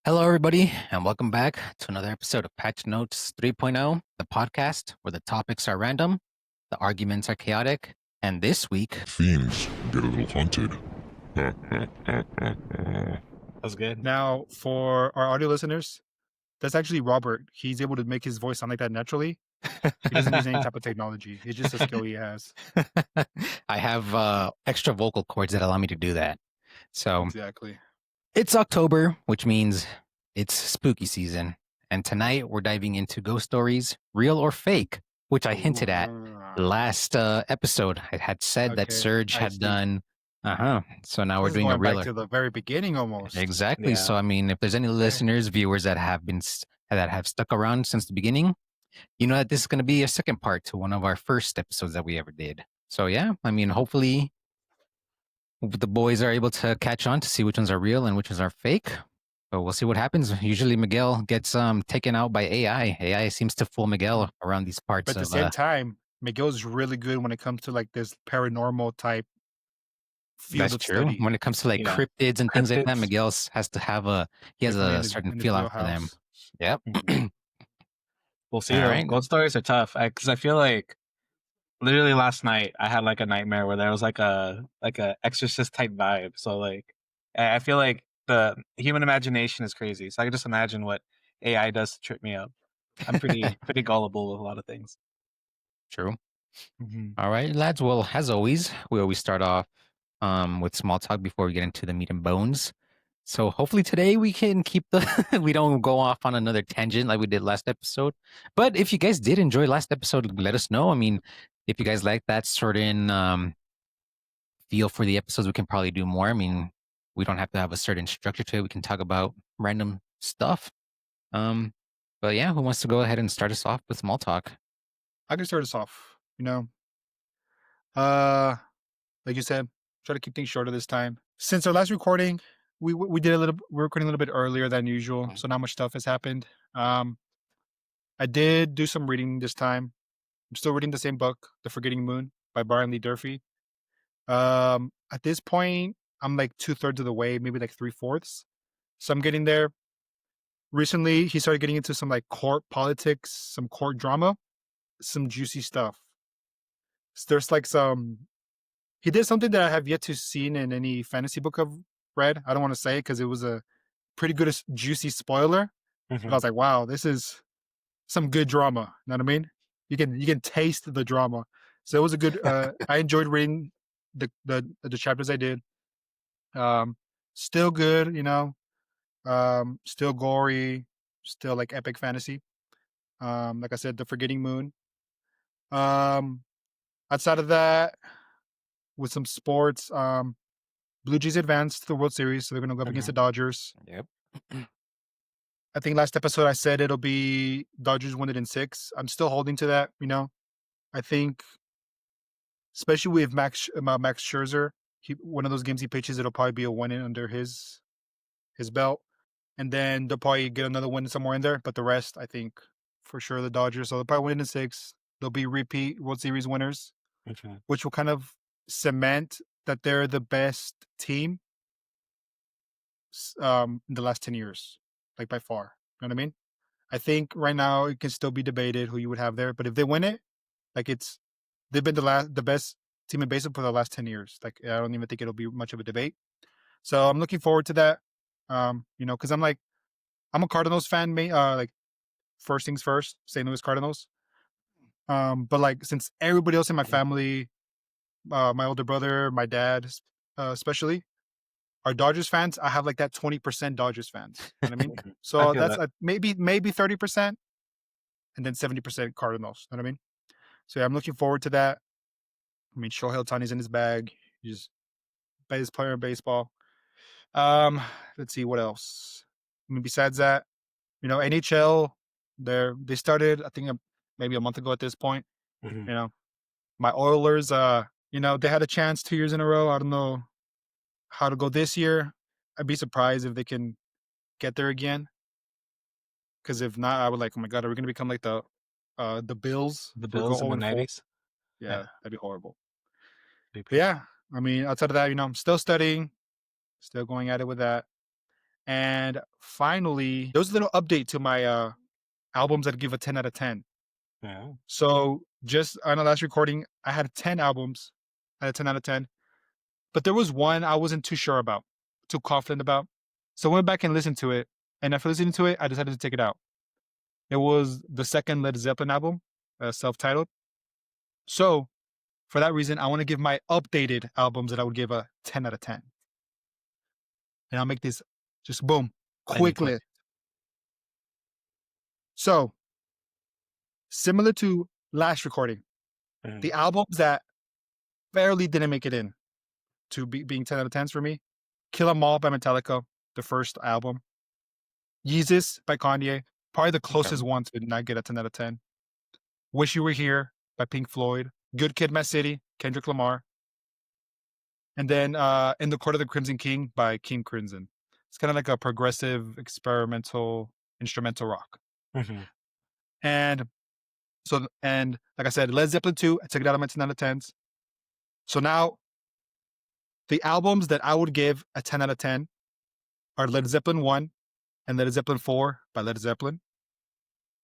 Hello, everybody, and welcome back to another episode of Patch Notes 3.0, the podcast where the topics are random, the arguments are chaotic, and this week, Themes get a little haunted. That's good. Now, for our audio listeners, that's actually Robert. He's able to make his voice sound like that naturally. He doesn't use any type of technology. It's just a skill he has. I have extra vocal cords that allow me to do that. So Exactly. it's October, which means it's spooky season. And tonight we're diving into ghost stories, real or fake, which I hinted at last episode. I had said that Okay, Serge I had see. done. So now we're This is doing a going back real. to the very beginning almost. Exactly. Yeah. So I mean, if there's any listeners, viewers that have that have stuck around since the beginning, you know that this is going to be a second part to one of our first episodes that we ever did. So yeah, I mean, hopefully the boys are able to catch on to see which ones are real and which ones are fake. But we'll see what happens. Usually Miguel gets taken out by AI. AI seems to fool Miguel around these parts But at the of same time, Miguel's really good when it comes to like this paranormal type field that's of true. study. When it comes to like Yeah. cryptids and things like that, Cryptids. Miguel has to have he has Definitely a in his- certain in his feel out for them. wheelhouse. Yep. We'll see. All Though. right. Ghost stories are tough because I feel like literally last night I had like a nightmare where there was like a exorcist type vibe. So like I feel like the human imagination is crazy. So I can just imagine what AI does to trip me up. I'm pretty gullible with a lot of things. True. Mhm. All right, lads. Well, as always, we always start off with small talk before we get into the meat and bones. So hopefully today we can keep we don't go off on another tangent like we did last episode. But if you guys did enjoy last episode, let us know. I mean, if you guys like that certain feel for the episodes, we can probably do more. I mean, we don't have to have a certain structure to it. We can talk about random stuff. But yeah, who wants to go ahead and start us off with small talk? I can start us off. Like you said, try to keep things shorter this time. Since our last recording, we did we're recording a little bit earlier than usual, so not much stuff has happened. I did do some reading this time. I'm still reading the same book, The Forgetting Moon by Brian Lee Durfee. At this point, I'm like 2/3 of the way, maybe like 3/4. So I'm getting there. Recently, he started getting into some like court politics, some court drama, some juicy stuff. There's like he did something that I have yet to seen in any fantasy book I've read. I don't want to say because it was a pretty good juicy spoiler. But I was like, wow, this is some good drama. You know what I mean? You can taste the drama. So it was a good. I enjoyed reading the chapters I did. Still good, still gory, still like epic fantasy. Like I said, The Forgetting Moon. Outside of that, with some sports, Blue Jays advanced to the World Series, so they're going to go up against the Dodgers. Yep. I think last episode I said it'll be Dodgers win it in 6. I'm still holding to that. I think, especially with Max Scherzer, one of those games he pitches, it'll probably be a win under his belt, and then they'll probably get another win somewhere in there. But the rest, I think, for sure the Dodgers. So they'll probably win in 6. They'll be repeat World Series winners, which will kind of cement that they're the best team in the last 10 years, like by far. You know what I mean? I think right now it can still be debated who you would have there, but if they win it, like they've been the best team in baseball for the last 10 years. Like I don't even think it'll be much of a debate. So I'm looking forward to that. Because I'm a Cardinals fan, like first things first, St. Louis Cardinals. But like since everybody else in my family, my older brother, my dad, especially, are Dodgers fans, I have like that 20% Dodgers fans. You know what I mean? So that's that. like maybe 30%, and then 70% Cardinals. You know what I mean? So yeah, I'm looking forward to that. I mean, Shohei Ohtani's in his bag. He's best player in baseball. Let's see what else. I mean, besides that, NHL. They started, I think, maybe a month ago at this point. My Oilers. They had a chance 2 years in a row. I don't know how to go this year. I'd be surprised if they can get there again. Because if not, I would like, oh my god, are we gonna become like the Bills? The Who Bills go in the 0-4? 90s. Yeah, that'd be horrible. But yeah, I mean, outside of that, I'm still studying, still going at it with that. And finally, there was a little update to my albums that give a 10 out of 10. Yeah. So just on the last recording, I had 10 albums. I had a 10 out of 10. But there was one I wasn't too sure about, too confident about. So I went back and listened to it. And after listening to it, I decided to take it out. It was the second Led Zeppelin album, self-titled. So for that reason, I want to give my updated albums that I would give a 10 out of 10. And I'll make this just boom, Lightning quick quick. list. So similar to last recording, the albums that barely didn't make it in to being 10 out of 10s for me: Kill 'Em All by Metallica, the first album. Yeezus by Kanye, probably the closest one to not get a 10 out of 10. Wish You Were Here by Pink Floyd. Good Kid, Mad City, Kendrick Lamar. And then In the Court of the Crimson King by King Crimson. It's kind of like a progressive, experimental, instrumental rock. Mm-hmm. And like I said, Led Zeppelin 2, I took it out of my 10 out of 10s. So now the albums that I would give a 10 out of 10 are Led Zeppelin 1 and Led Zeppelin 4 by Led Zeppelin.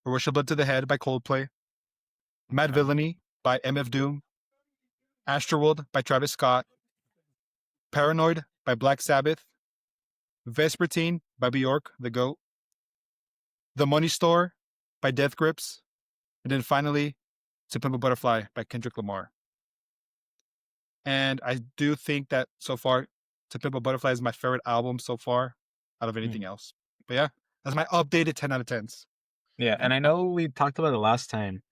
Rush of Blood to the Head by Coldplay. Mad Villainy by MF Doom. Astroworld by Travis Scott. Paranoid by Black Sabbath. Vespertine by Bjork, the GOAT. The Money Store by Death Grips. And then finally, To Pimp a Butterfly by Kendrick Lamar. And I do think that so far, To Pimp a Butterfly is my favorite album so far out of anything else. But yeah, that's my updated 10 out of 10s. Yeah, and I know we talked about it last time,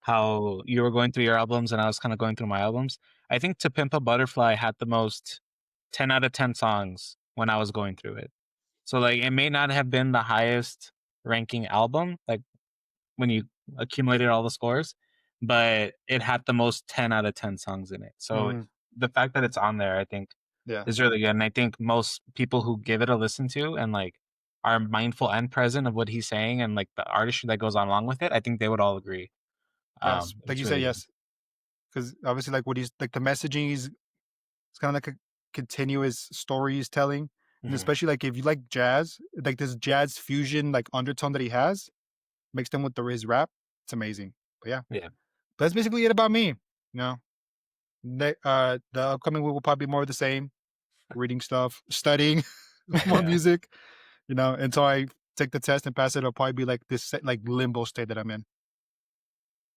how you were going through your albums and I was kind of going through my albums. I think To Pimp a Butterfly had the most 10 out of 10 songs when I was going through it. So like it may not have been the highest ranking album, like when you accumulated all the scores, but it had the most 10 out of 10 songs in it. So the fact that it's on there, I think, is really good. And I think most people who give it a listen to and like are mindful and present of what he's saying and like the artistry that goes on along with it, I think they would all agree. Yes, like it's you really said, good. yes. Because obviously, like what he's like, the messaging it's kind of like a continuous story he's telling. And Mhm. especially like if you like jazz, like this jazz fusion like undertone that he has, mixed in with his rap, it's amazing. But yeah. Yeah. But that's basically it about me. You know, the upcoming week will probably be more of the same. Reading stuff, studying more Yeah. music. You know, until I take the test and pass it, it'll probably be like this like limbo state that I'm in.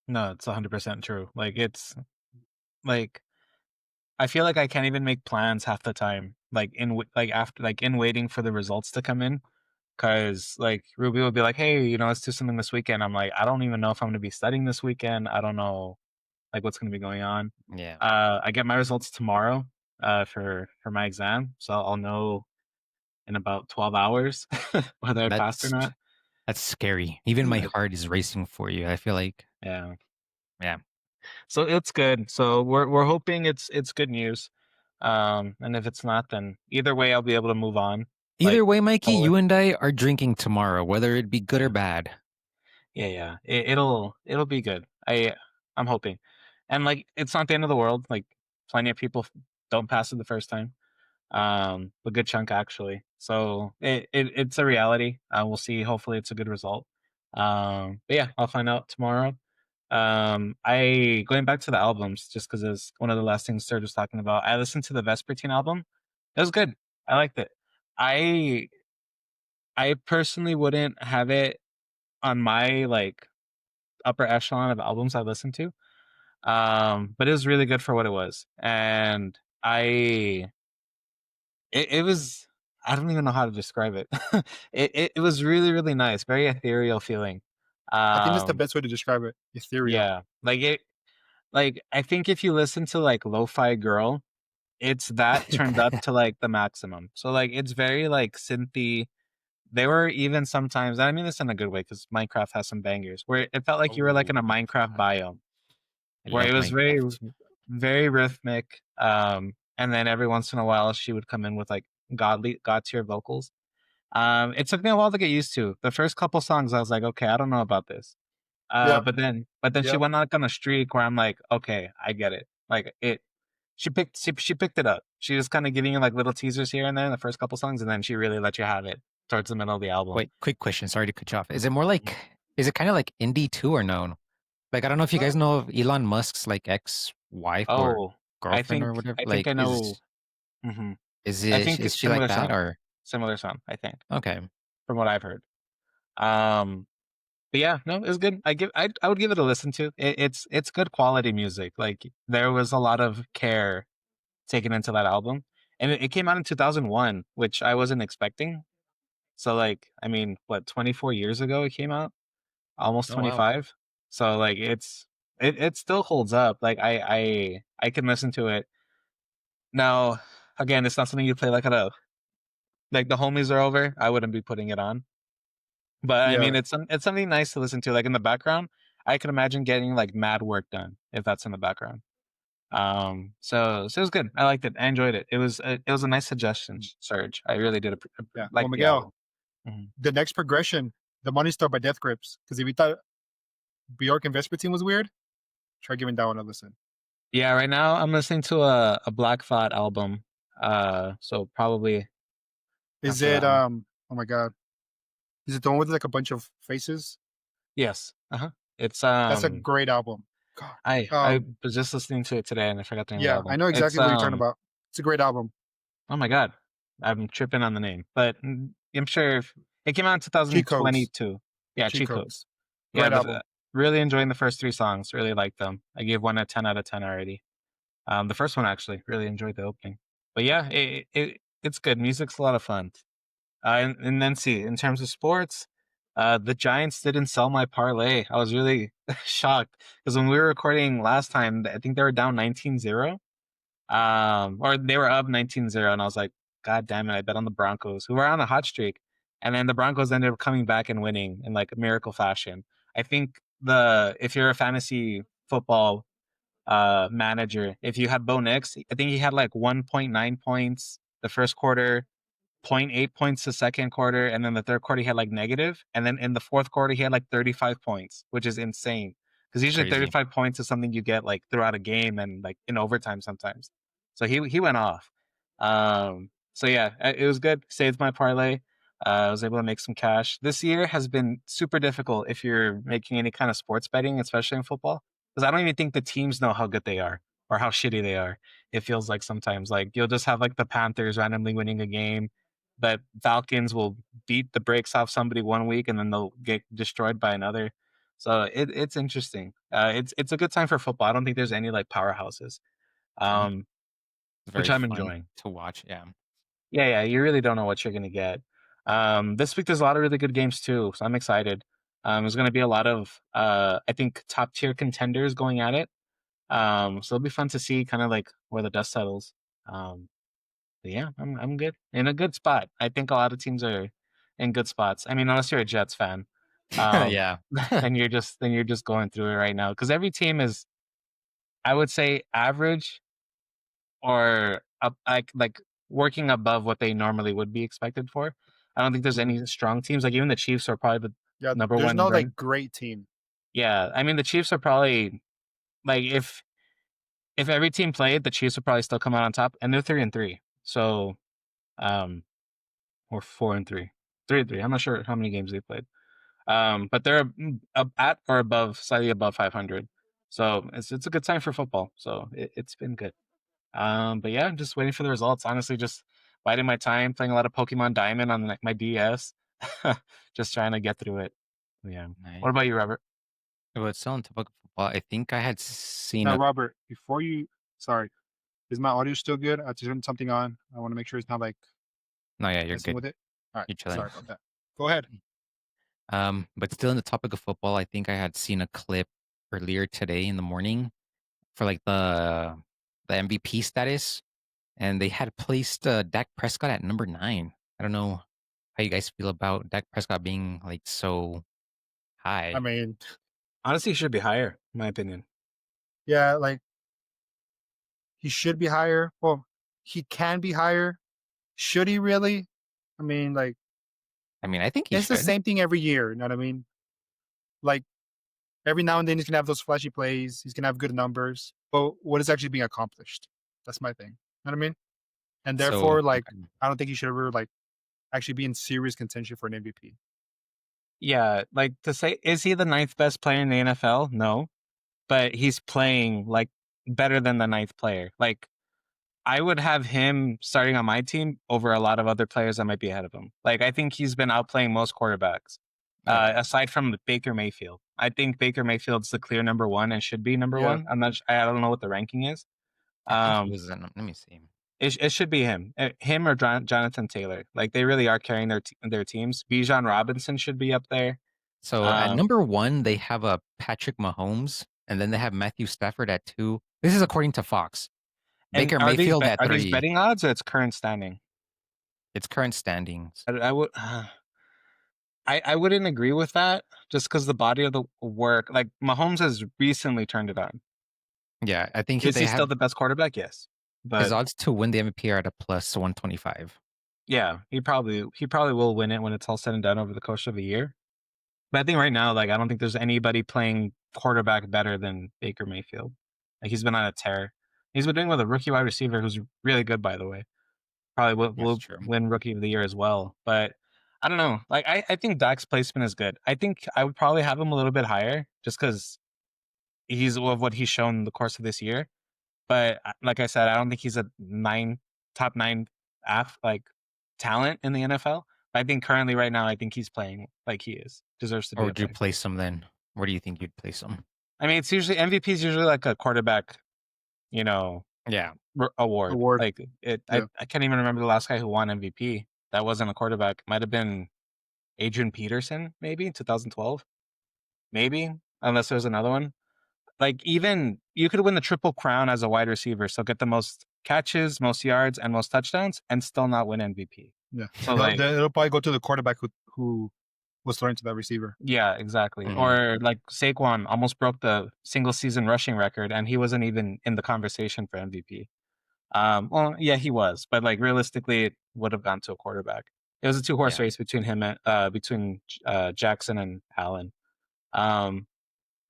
No, it's 100% true. Like it's like I feel like I can't even make plans half the time. Like in waiting for the results to come in, because like Ruby will be like, "Hey, let's do something this weekend." I'm like, I don't even know if I'm going to be studying this weekend. I don't know like what's going to be going on. Yeah. I get my results tomorrow for my exam, so I'll know in about 12 hours whether I passed or That's not. that's scary. Even my Yeah. heart is racing for you. I feel like, Yeah. yeah. So it's good. So we're hoping it's good news. And if it's not, then either way I'll be able to move on. Either Like way, Mikey, forward. you and I are drinking tomorrow, whether it be good or bad. Yeah. It'll be good. I'm hoping. And like it's not the end of the world. Like plenty of people don't pass it the first time. A good chunk actually. So it's a reality. We'll see. Hopefully it's a good result. But yeah, I'll find out tomorrow. I going back to the albums just because it's one of the last things Serge was talking about. I listened to the Vespertine album. It was good. I liked it. I personally wouldn't have it on my like upper echelon of albums I listened to. But it was really good for what it was. And it was, I don't even know how to describe it. It was really, really nice, very ethereal feeling. I think that's the Um, best way to describe it. Ethereal. yeah, like I think if you listen to like Lo-Fi Girl, it's that turned up to like the maximum. So like it's very like synthy. There were even sometimes, and I mean this in a good way because Minecraft has some bangers where it felt like you were like in a Minecraft biome I where love it was very, Minecraft. very rhythmic. And then every once in a while she would come in with like god tier vocals. It took me a while to get used to. The first couple songs I was like, okay, I don't know about this. Yep. But then she Yep. went like on a streak where I'm like, okay, I get it. Like she picked it up. She was kind of giving you like little teasers here and there in the first couple songs, and then she really let you have it. towards the middle of the album. Wait, quick question. Sorry to cut you off. Is it more like, is it kind of like indie too or no? Like, I don't know if you guys know of Elon Musk's like ex-wife or Oh, girlfriend or whatever. I think Like, I know. hmm I think is it's she like that or similar sound. I think okay? from what I've heard. Um, but yeah, no, it's good. I would give it a listen to. It's good quality music. Like there was a lot of care taken into that album, and it came out in 2001, which I wasn't expecting. So like, I mean, what 24 years ago it came out, almost Oh wow. 25. So like, it still holds up. Like I can listen to it now. Again, it's not something you play like at a like the homies are over. I wouldn't be putting it on. But I Yeah, mean, it's something nice to listen to. Like in the background, I could imagine getting like mad work done if that's in the background. So it was good. I liked it. I enjoyed it. It was a nice suggestion, Serge. I really did yeah. Well, like the Miguel, album. Mhm. the next progression, the Money Star by Death Grips. Because if you thought Bjork and Vespertine was weird, try giving that one a listen. Yeah, right now I'm listening to a Black Thought album. So probably Is after it that one. Oh my god, is it the one with like a bunch of faces? Yes. Uh-huh. It's That's a great album. God. I was just listening to it today and I forgot the name of the Yeah, I album. know It's exactly what you're talking about. It's a great album. oh my god, I'm tripping on the name, but I'm sure if it came out in Cheat codes. 2022. Yeah, Cheat cheat codes. codes. Yeah, Great album. really enjoying the first 3 songs. Really liked them. I gave one a 10 out of 10 already. The first one actually really enjoyed the opening. But yeah, it's good. Music's a lot of fun. And then see in terms of sports, the Giants didn't sell my parlay. I was really shocked because when we were recording last time, I think they were down 19-0. Or they were up 19-0, and I was like, God damn it, I bet on the Broncos, who were on a hot streak. And then the Broncos ended up coming back and winning in like a miracle fashion. I think if you're a fantasy football manager, if you had Bo Nix, I think he had like 1.9 points the first quarter, zero point 0.8 points the second quarter, and then the third quarter he had like negative, and then in the fourth quarter he had like 35 points, which is insane. Because It's usually crazy. 35 points is something you get like throughout a game and like in overtime sometimes. So he went off. So yeah, it was good. Saved my parlay. I was able to make some cash. This year has been super difficult if you're making any kind of sports betting, especially in football, because I don't even think the teams know how good they are or how shitty they are. It feels like sometimes like you'll just have like the Panthers randomly winning a game, but Falcons will beat the brakes off somebody one week and then they'll get destroyed by another. So it's interesting. It's a good time for football. I don't think there's any like powerhouses, True. um, It's which very I'm fun enjoying. to watch. Yeah. Yeah. You really don't know what you're gonna get. This week there's a lot of really good games too, so I'm excited. There's gonna be a lot of I think top tier contenders going at it. So it'll be fun to see kind of like where the dust settles. Um, but yeah, I'm good in a good spot. I think a lot of teams are in good spots. I mean, unless you're a Jets fan, um, Yeah. then you're just going through it right now because every team is, I would say, average or up, like working above what they normally would be expected for. I don't think there's Mhm. any strong teams. Like even the Chiefs are probably the Yeah, number there's one no ranked. like great team. Yeah, I mean the Chiefs are probably like if every team played, the Chiefs would probably still come out on top, and they're 3-3. So um, or 4-3, 3-3. I'm not sure how many games they played. But they're at or above, slightly above 500. So it's a good time for football. So it's been good. But yeah, I'm just waiting for the results. Honestly, just biding my time, playing a lot of Pokemon Diamond on like my DS, just trying to get through it. Yeah. Nice. What about you, Robert? Well, it's still on topic of football. I think I had seen Now, a. Robert, before you, sorry, is my audio still good? I have to turn something on. I want to make sure it's not like No, yeah, you're messing good. with it. All right, You're chilling. sorry about that. Go ahead. But still in the topic of football, I think I had seen a clip earlier today in the morning for like the MVP status, and they had placed Dak Prescott at number 9. I don't know how you guys feel about Dak Prescott being like so I high. mean, Honestly, it should be higher, in my opinion. yeah, like he should be higher. Well, he can be higher. Should he really? I mean, like I mean, I think he it's the should. same thing every year. You know what I mean? Like every now and then he's gonna have those flashy plays. He's gonna have good numbers. But what is actually being accomplished? That's my thing. You know what I mean? And So therefore, like okay. I don't think he should ever like actually be in serious contention for an MVP. Yeah, like to say, is he the ninth best player in the NFL? No, but he's playing like better than the ninth player. Like I would have him starting on my team over a lot of other players that might be ahead of him. Like I think he's been outplaying most quarterbacks, Oh, yeah. aside from Baker Mayfield. I think Baker Mayfield's the clear number one and should be number Yeah. one. I don't know what the ranking is. I think he was. Let me see. It should be him, him or Jonathan Taylor. Like they really are carrying their teams. Bijan Robinson should be up there. So at number 1, they have a Patrick Mahomes, and then they have Matthew Stafford at 2. This is according to Fox. And Baker Mayfield at are these 3. betting odds or it's current standing? It's current standings. I would. I wouldn't agree with that just because the body of the work, like Mahomes has recently turned it on. Yeah, I think Is they he have still the best quarterback? Yes, his but odds to win the MVP are at a plus 125. yeah, he probably will win it when it's all said and done over the course of a year. But I think right now, like I don't think there's anybody playing quarterback better than Baker Mayfield. Like he's been on a tear. He's been doing with a rookie wide receiver who's really good, by the way. Probably That's will true. win rookie of the year as well. But I don't know. Like I think Dak's placement is good. I think I would probably have him a little bit higher just because he's of what he's shown in the course of this year. But like I said, I don't think he's a top nine like talent in the NFL. I think currently right now, I think he's playing like he deserves to be. Or would you place him then? Where do you think you'd place him? I mean, it's usually MVP is usually like a quarterback, Yeah. award. Like it, Yeah. I can't even remember the last guy who won MVP. That wasn't a quarterback. Might have been Adrian Peterson, maybe 2012, maybe unless there's another one. Like even you could win the triple crown as a wide receiver, so get the most catches, most yards, and most touchdowns, and still not win MVP. Yeah. So like, it'll probably go to the quarterback who was throwing to that receiver. yeah, exactly. Mhm. Or like Saquon almost broke the single season rushing record, and he wasn't even in the conversation for MVP. Well, yeah, he was, but like realistically, it would have gone to a quarterback. It was a 2-horse Yeah. race between him and Jackson and Allen.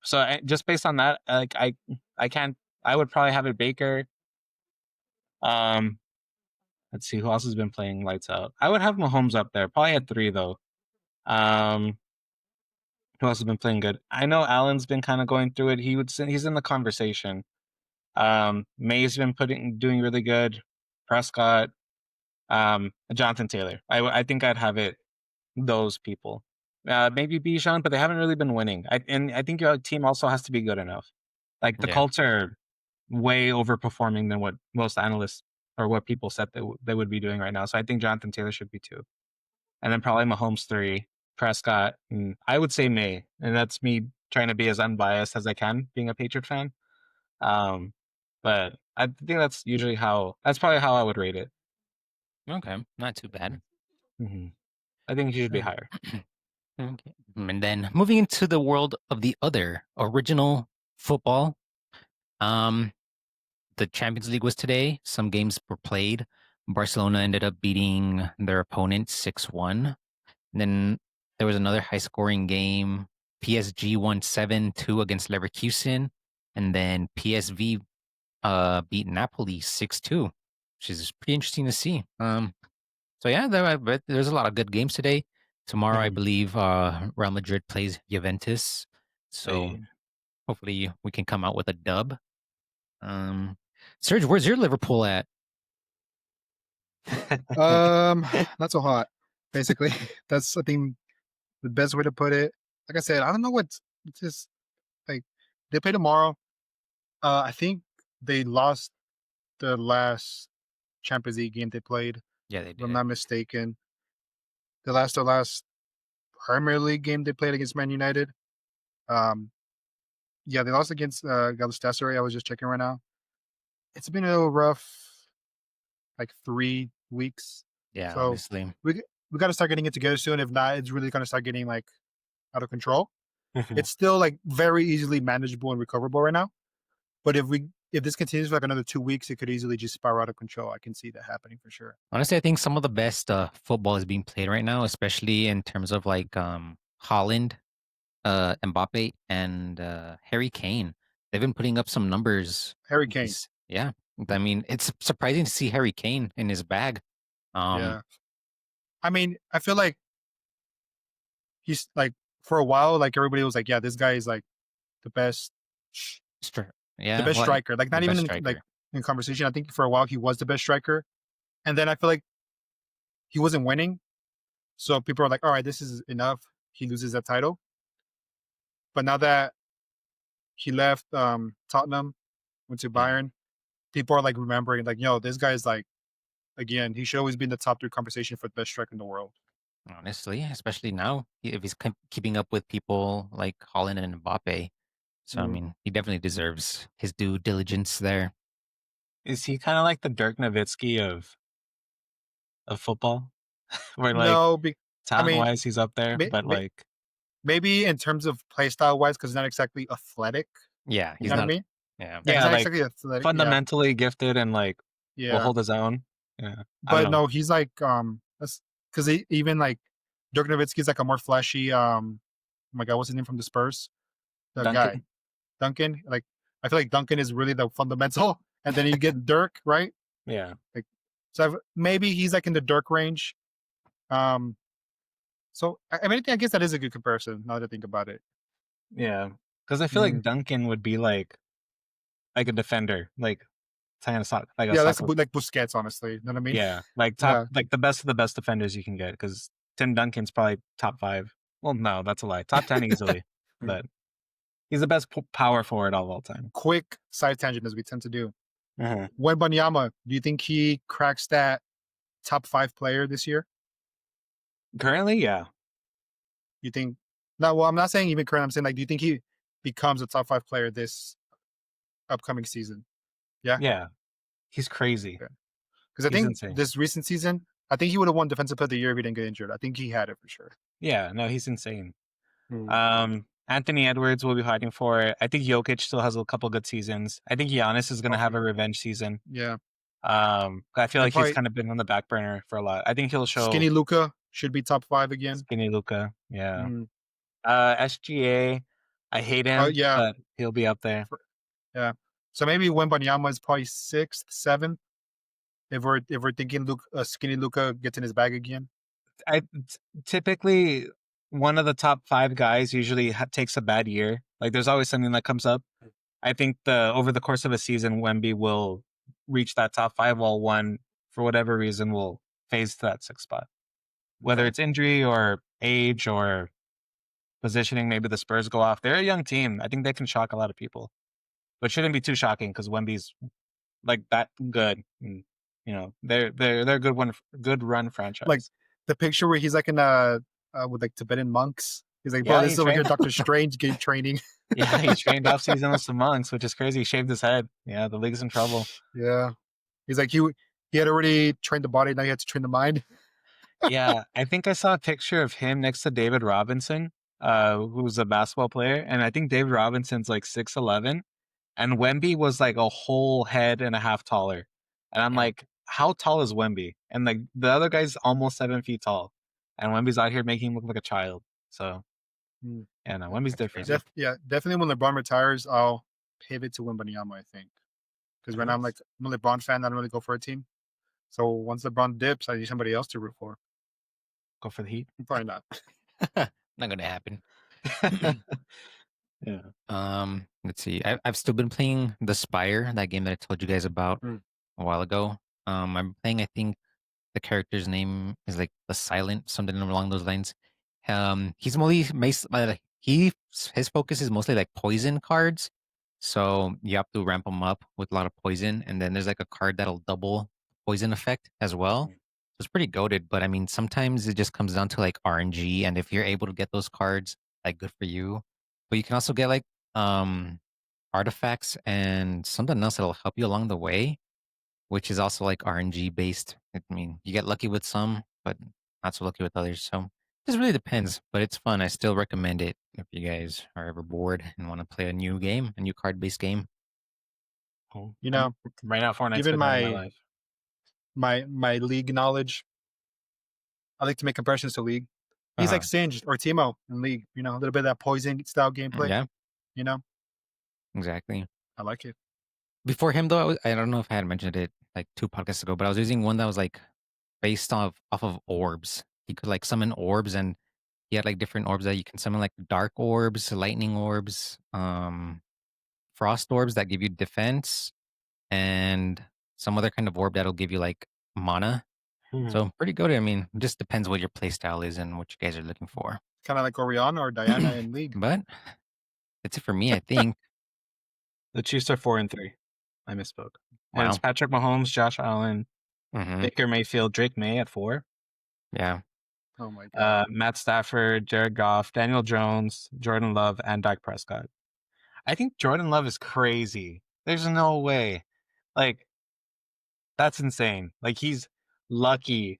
So just based on that, like I can't. I would probably have it Baker. Let's see who else has been playing lights out. I would have Mahomes up there, probably at 3 though. Who else has been playing good? I know Allen's been kind of going through it. He's in the conversation. May's been doing really good. Prescott, Jonathan Taylor. I think I'd have it those people. Maybe Bijan, but they haven't really been winning. I think your team also has to be good enough. Like the Yeah. Colts are way overperforming than what most analysts or what people said they would be doing right now. So I think Jonathan Taylor should be 2, and then probably Mahomes 3, Prescott, and I would say May, and that's me trying to be as unbiased as I can, being a Patriot fan. But I think that's probably how I would rate it. Okay. Not too bad. Mm-hmm. I think he should be Sure. higher. Okay. And then moving into the world of the other original football, the Champions League was today. Some games were played. Barcelona ended up beating their opponent 6-1. And then there was another high-scoring game. PSG won 7-2 against Leverkusen, and then PSV beat Napoli 6-2, which is pretty interesting to see. So yeah, there's a lot of good games today. Tomorrow, I Mhm. believe, Real Madrid plays Juventus. So Hey. hopefully we can come out with a dub. Serge, where's your Liverpool at? Not so hot. Basically, that's I think the best way to put it. Like I said, I don't know what's it's just like they play tomorrow. I think they lost the last Champions League game they played, Yeah, they if I'm did. not mistaken. Their last Premier League game they played against Man United. Yeah, they lost against Galatasaray. I was just checking right now. It's been a little rough, like 3 weeks. Yeah, So obviously. we got to start getting it together soon. If not, it's really going to start getting like out of control. It's still like very easily manageable and recoverable right now. But if this continues for like another 2 weeks, it could easily just spiral out of control. I can see that happening for sure. Honestly, I think some of the best football is being played right now, especially in terms of like Holland, Mbappe, and Harry Kane. They've been putting up some numbers. Harry Kane. Yeah. I mean, it's surprising to see Harry Kane in his bag. Yeah. I mean, I feel like he's like for a while, like everybody was like, yeah, this guy is like the best, Stri- the Yeah, best well, striker. Like the not even best in like striker. in conversation. I think for a while he was the best striker, and then I feel like he wasn't winning, so people are like, all right, this is enough. He loses that title, but now that he left Tottenham, went to Yeah. Bayern, people are like remembering, like, yo, this guy's like, again, he should always be in the top 3 conversation for the best striker in the world. Honestly, especially now, if he's keeping up with people like Holland and Mbappe. So, I Mm. mean, he definitely deserves his due diligence there. Is he kind of like the Dirk Nowitzki of football, where like No, I talent mean, wise he's up there, may, but may, like maybe in terms of play style wise, because he's not exactly athletic. Yeah, You he's know what I not. mean? Yeah, Yeah, he's yeah, not like exactly athletic. Yeah, fundamentally gifted and like will yeah. hold his own. Yeah, I don't But know. no, he's like because even like Dirk Nowitzki's like a more flashy. Oh my god, what's his name from the Spurs? The guy Duncan. Duncan. Like I feel like Duncan is really the fundamental, and then you get Dirk, right? Yeah, Like so maybe he's like in the Dirk range. Um, so I mean, I guess that is a good comparison now that I think about it. yeah, because I feel like Mm. Duncan would be like a defender, like kind of like a Yeah, that's soccer. like Busquets, honestly. You know what I mean? Yeah, like top, Yeah. like the best of the best defenders you can get. Because Tim Duncan's probably top 5. Well, no, that's a lie. Top 10 easily, Mm. but he's the best power forward of all time. Quick side tangent as we tend to do. Uh-huh. Wembanyama, do you think he cracks that top 5 player this year? Currently, yeah, You think? No, well, I'm not saying even current. I'm saying like, do you think he becomes a top 5 player this upcoming season? Yeah, yeah, he's crazy. yeah. Because I He's think insane. this recent season, I think he would have won Defensive Player of the Year if he didn't get injured. I think he had it for sure. Yeah, no, he's insane. Mm. Anthony Edwards will be fighting for it. I think Jokic still has a couple good seasons. I think Giannis is gonna have a revenge season. Yeah, I feel and like he's probably kind of been on the back burner for a lot. I think he'll show Skinny Luca should be top 5 again. skinny Luca. Yeah. Mm. SGA, I hate Oh him, yeah, but he'll be up there. yeah. So maybe Wembanyama is probably 6th, 7th. If we're thinking Skinny Luca gets in his bag again. Typically one of the top 5 guys usually takes a bad year. Like there's always something that comes up. I think over the course of a season, Wemby will reach that top 5, while one, for whatever reason, will phase to that 6th spot. Whether Okay. it's injury or age or positioning, maybe the Spurs go off. They're a young team. I think they can shock a lot of people, but shouldn't be too shocking because Wemby's like that good. And, you know, they're a good run franchise. Like the picture where he's like in with like Tibetan monks. He's like, bro, Yeah, this he is over here trained. Doctor Strange game training. Yeah, he trained off season with some monks, which is crazy. He shaved his head. Yeah, the league's in trouble. Yeah. He's like, he had already trained the body, now he had to train the mind. Yeah, I think I saw a picture of him next to David Robinson, who's a basketball player, and I think David Robinson's like 6'11", and Wemby was like a whole head and a half taller. And I'm Yeah. like, how tall is Wemby? And like the other guy's almost 7 feet tall, and Wemby's out here making him look like a child. So Mm. yeah, no, Wemby's That's different. crazy. Yeah, definitely when LeBron retires, I'll pivot to Wembanyama, I think. Because right now I'm a LeBron fan, I don't really go for a team. So once LeBron dips, I need somebody else to root for. Go for the Heat. Probably not. Not gonna happen. Yeah. Let's see. I've still been playing The Spire, that game that I told you guys about Mm. a while ago. I'm playing. I think the character's name is like The Silent, something along those lines. He's mostly his focus is mostly like poison cards. So you have to ramp him up with a lot of poison, and then there's like a card that'll double poison effect as well. So it's pretty goated, but I mean sometimes it just comes down to like RNG, and if you're able to get those cards, like good for you. But you can also get like artifacts and something else that'll help you along the way, which is also like RNG based. I mean, you get lucky with some, but not so lucky with others. So it just really depends, but it's fun. I still recommend it if you guys are ever bored and want to play a new game, a new card based game. Cool. You know, Right now, Fortnite's given been running my life. my league knowledge, I like to make comparisons to League. He's like Singed or Timo in League, you know, a little bit of that poison style gameplay. Yeah, You know, exactly. I like it. Before him, though, I don't know if I had mentioned it like 2 podcasts ago, but I was using one that was like based off of orbs. he could like summon orbs, and he had like different orbs that you can summon, like dark orbs, lightning orbs, frost orbs that give you defense, and some other kind of orb that'll give you like mana. So pretty good. I mean, it just depends what your playstyle is and what you guys are looking for. Kind of like Oriana or Diana in League. But that's it for me, I think. The Chiefs are 4-3. I misspoke. And Wow. it's Patrick Mahomes, Josh Allen, Baker Mayfield, Drake May at 4. Yeah. Oh my god. Matt Stafford, Jared Goff, Daniel Jones, Jordan Love, and Dak Prescott. I think Jordan Love is crazy. There's no way. Like, that's insane. Like, he's lucky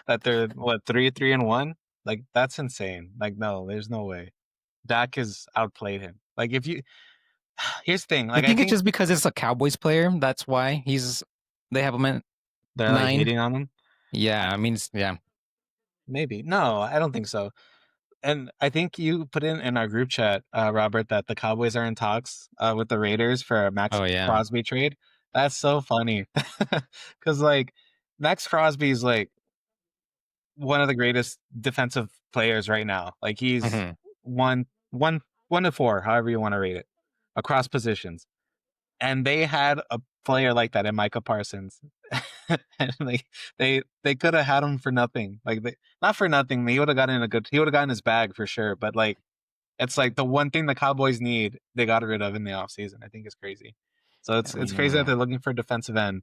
that they're 3-1. Like, that's insane. Like, no, there's no way. Dak has outplayed him. Like, if you here's the thing. Like, I think it's just because it's a Cowboys player. That's why they have him at they're like 9. hating on him. Yeah, I mean, yeah. Maybe. No, I don't think so. And I think you put in our group chat, Robert, that the Cowboys are in talks with the Raiders for a Max Oh, yeah. Crosby trade. That's so funny. Because, like, Max Crosby is, like, one of the greatest defensive players right now. Like, he's Mhm. one to 4, however you want to rate it, across positions. And they had a player like that in Micah Parsons. And like they could have had him for nothing. Like not for nothing. He would have gotten his bag for sure. But like it's like the one thing the Cowboys need, they got rid of in the offseason. I think it's crazy. So it's crazy that they're looking for a defensive end,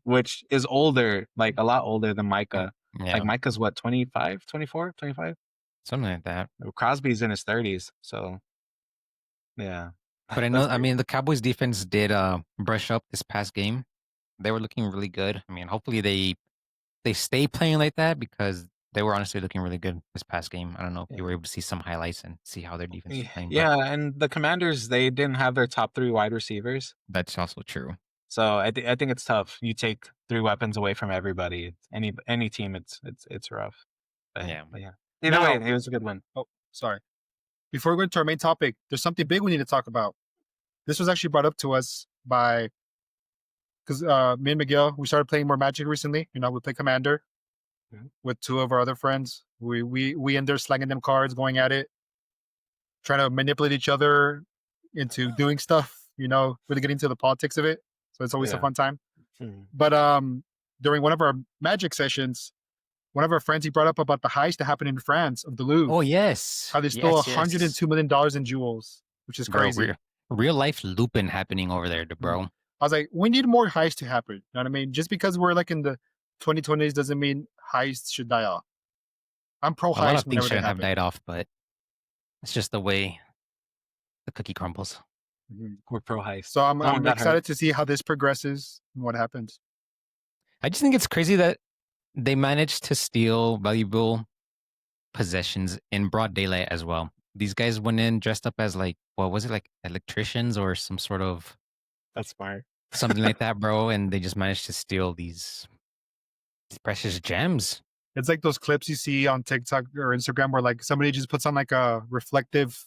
which is older, like a lot older than Micah. Yeah. Like Micah's what, 25, 24, 25? Something like that. Crosby's in his 30s. So yeah. But I know, I mean, the Cowboys defense did brush up this past game. They were looking really good. I mean, hopefully they stay playing like that, because they were honestly looking really good this past game. I don't know if you were able to see some highlights and see how their defense is playing. Yeah, and the Commanders, they didn't have their top 3 wide receivers. That's also true. So I think it's tough. You take 3 weapons away from everybody. Any team, it's rough. But, Yeah. but yeah. Either way, it was a good win. Oh, sorry. Before we go into our main topic, there's something big we need to talk about. This was actually brought up to us by, because me and Miguel, we started playing more Magic recently. You know, we play Commander with 2 of our other friends. We in there slanging them cards, going at it, trying to manipulate each other into doing stuff. You know, really getting into the politics of it. So it's always a fun time. But during one of our Magic sessions, one of our friends, he brought up about the heist that happened in France of the Louvre. Oh, yes. How they stole $102 million in jewels, which is crazy. Bro, real life looping happening over there, bro. I was like, we need more heists to happen. You know what I mean? Just because we're like in the 2020s doesn't mean heists should die off. I'm pro A lot heist of things whenever they shouldn't have happen. died off, but it's just the way the cookie crumbles. We're pro heist. So I'm one got excited hurt. to see how this progresses and what happens. I just think it's crazy that they managed to steal valuable possessions in broad daylight as well. These guys went in dressed up as like, what was it, like electricians or some sort of That's smart. something like that, bro. And they just managed to steal these precious gems. It's like those clips you see on TikTok or Instagram where like somebody just puts on like a reflective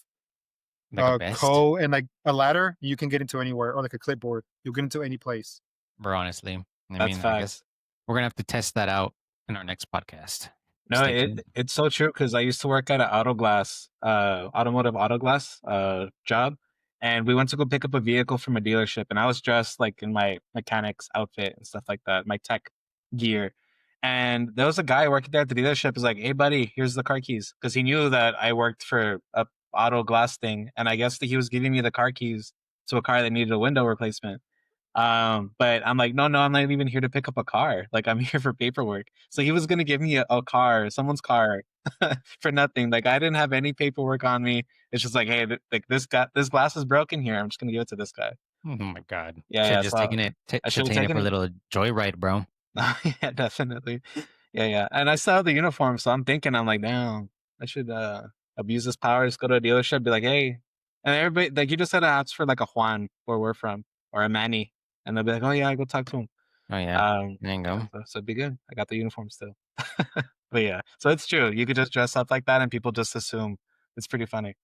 Like a vest. coat and like a ladder. You can get into anywhere, or like a clipboard. You'll get into any place. Bro, honestly. I That's mean, facts. I guess we're going to have to test that out in our next podcast. No, Stay tuned. it's so true, because I used to work at an automotive auto glass job, and we went to go pick up a vehicle from a dealership, and I was dressed like in my mechanic's outfit and stuff like that, my tech gear. And there was a guy working there at the dealership who's like, "Hey buddy, here's the car keys," because he knew that I worked for a auto glass thing, and I guess that he was giving me the car keys to a car that needed a window replacement. But I'm like, no, I'm not even here to pick up a car. Like, I'm here for paperwork. So he was gonna give me a car, someone's car, for nothing. Like, I didn't have any paperwork on me. It's just like, hey, like this glass is broken here. I'm just gonna give it to this guy. Oh my God. Yeah, Should yeah, just so taken it. I Should should've taken it taken for a it. little joyride, bro. Yeah, definitely. Yeah. And I saw the uniform, so I'm thinking, I'm like, damn, I should abuse this power. Just go to a dealership, be like, hey, and everybody, like, you just had to ask for like a Juan, where we're from, or a Manny, and they'll be like, oh yeah, go talk to him. Oh yeah. There you go. So it'd be good. I got the uniform still. But yeah, so it's true. You could just dress up like that and people just assume. It's pretty funny.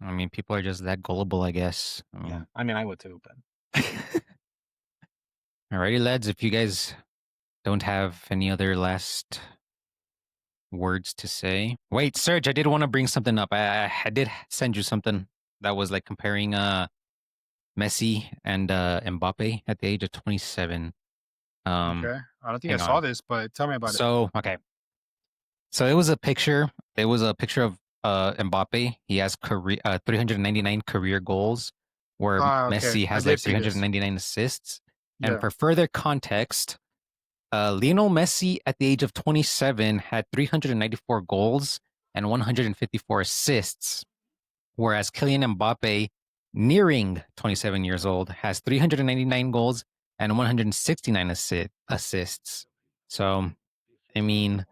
I mean, people are just that gullible, I guess. Yeah, I mean, I would too, but Alrighty, lads. If you guys don't have any other last words to say. Wait, Serge, I did want to bring something up. I did send you something that was like comparing Messi and Mbappe at the age of 27. Okay. I don't think I Hang saw on. this, but tell me about it. So, okay. So it was a picture. It was a picture of Mbappe. He has 399 career goals, where Okay. Messi I has did like see this. 399 assists. And Yeah. for further context, Lionel Messi at the age of 27 had 394 goals and 154 assists, whereas Kylian Mbappe, nearing 27 years old, has 399 goals and 169 assists. So, I mean,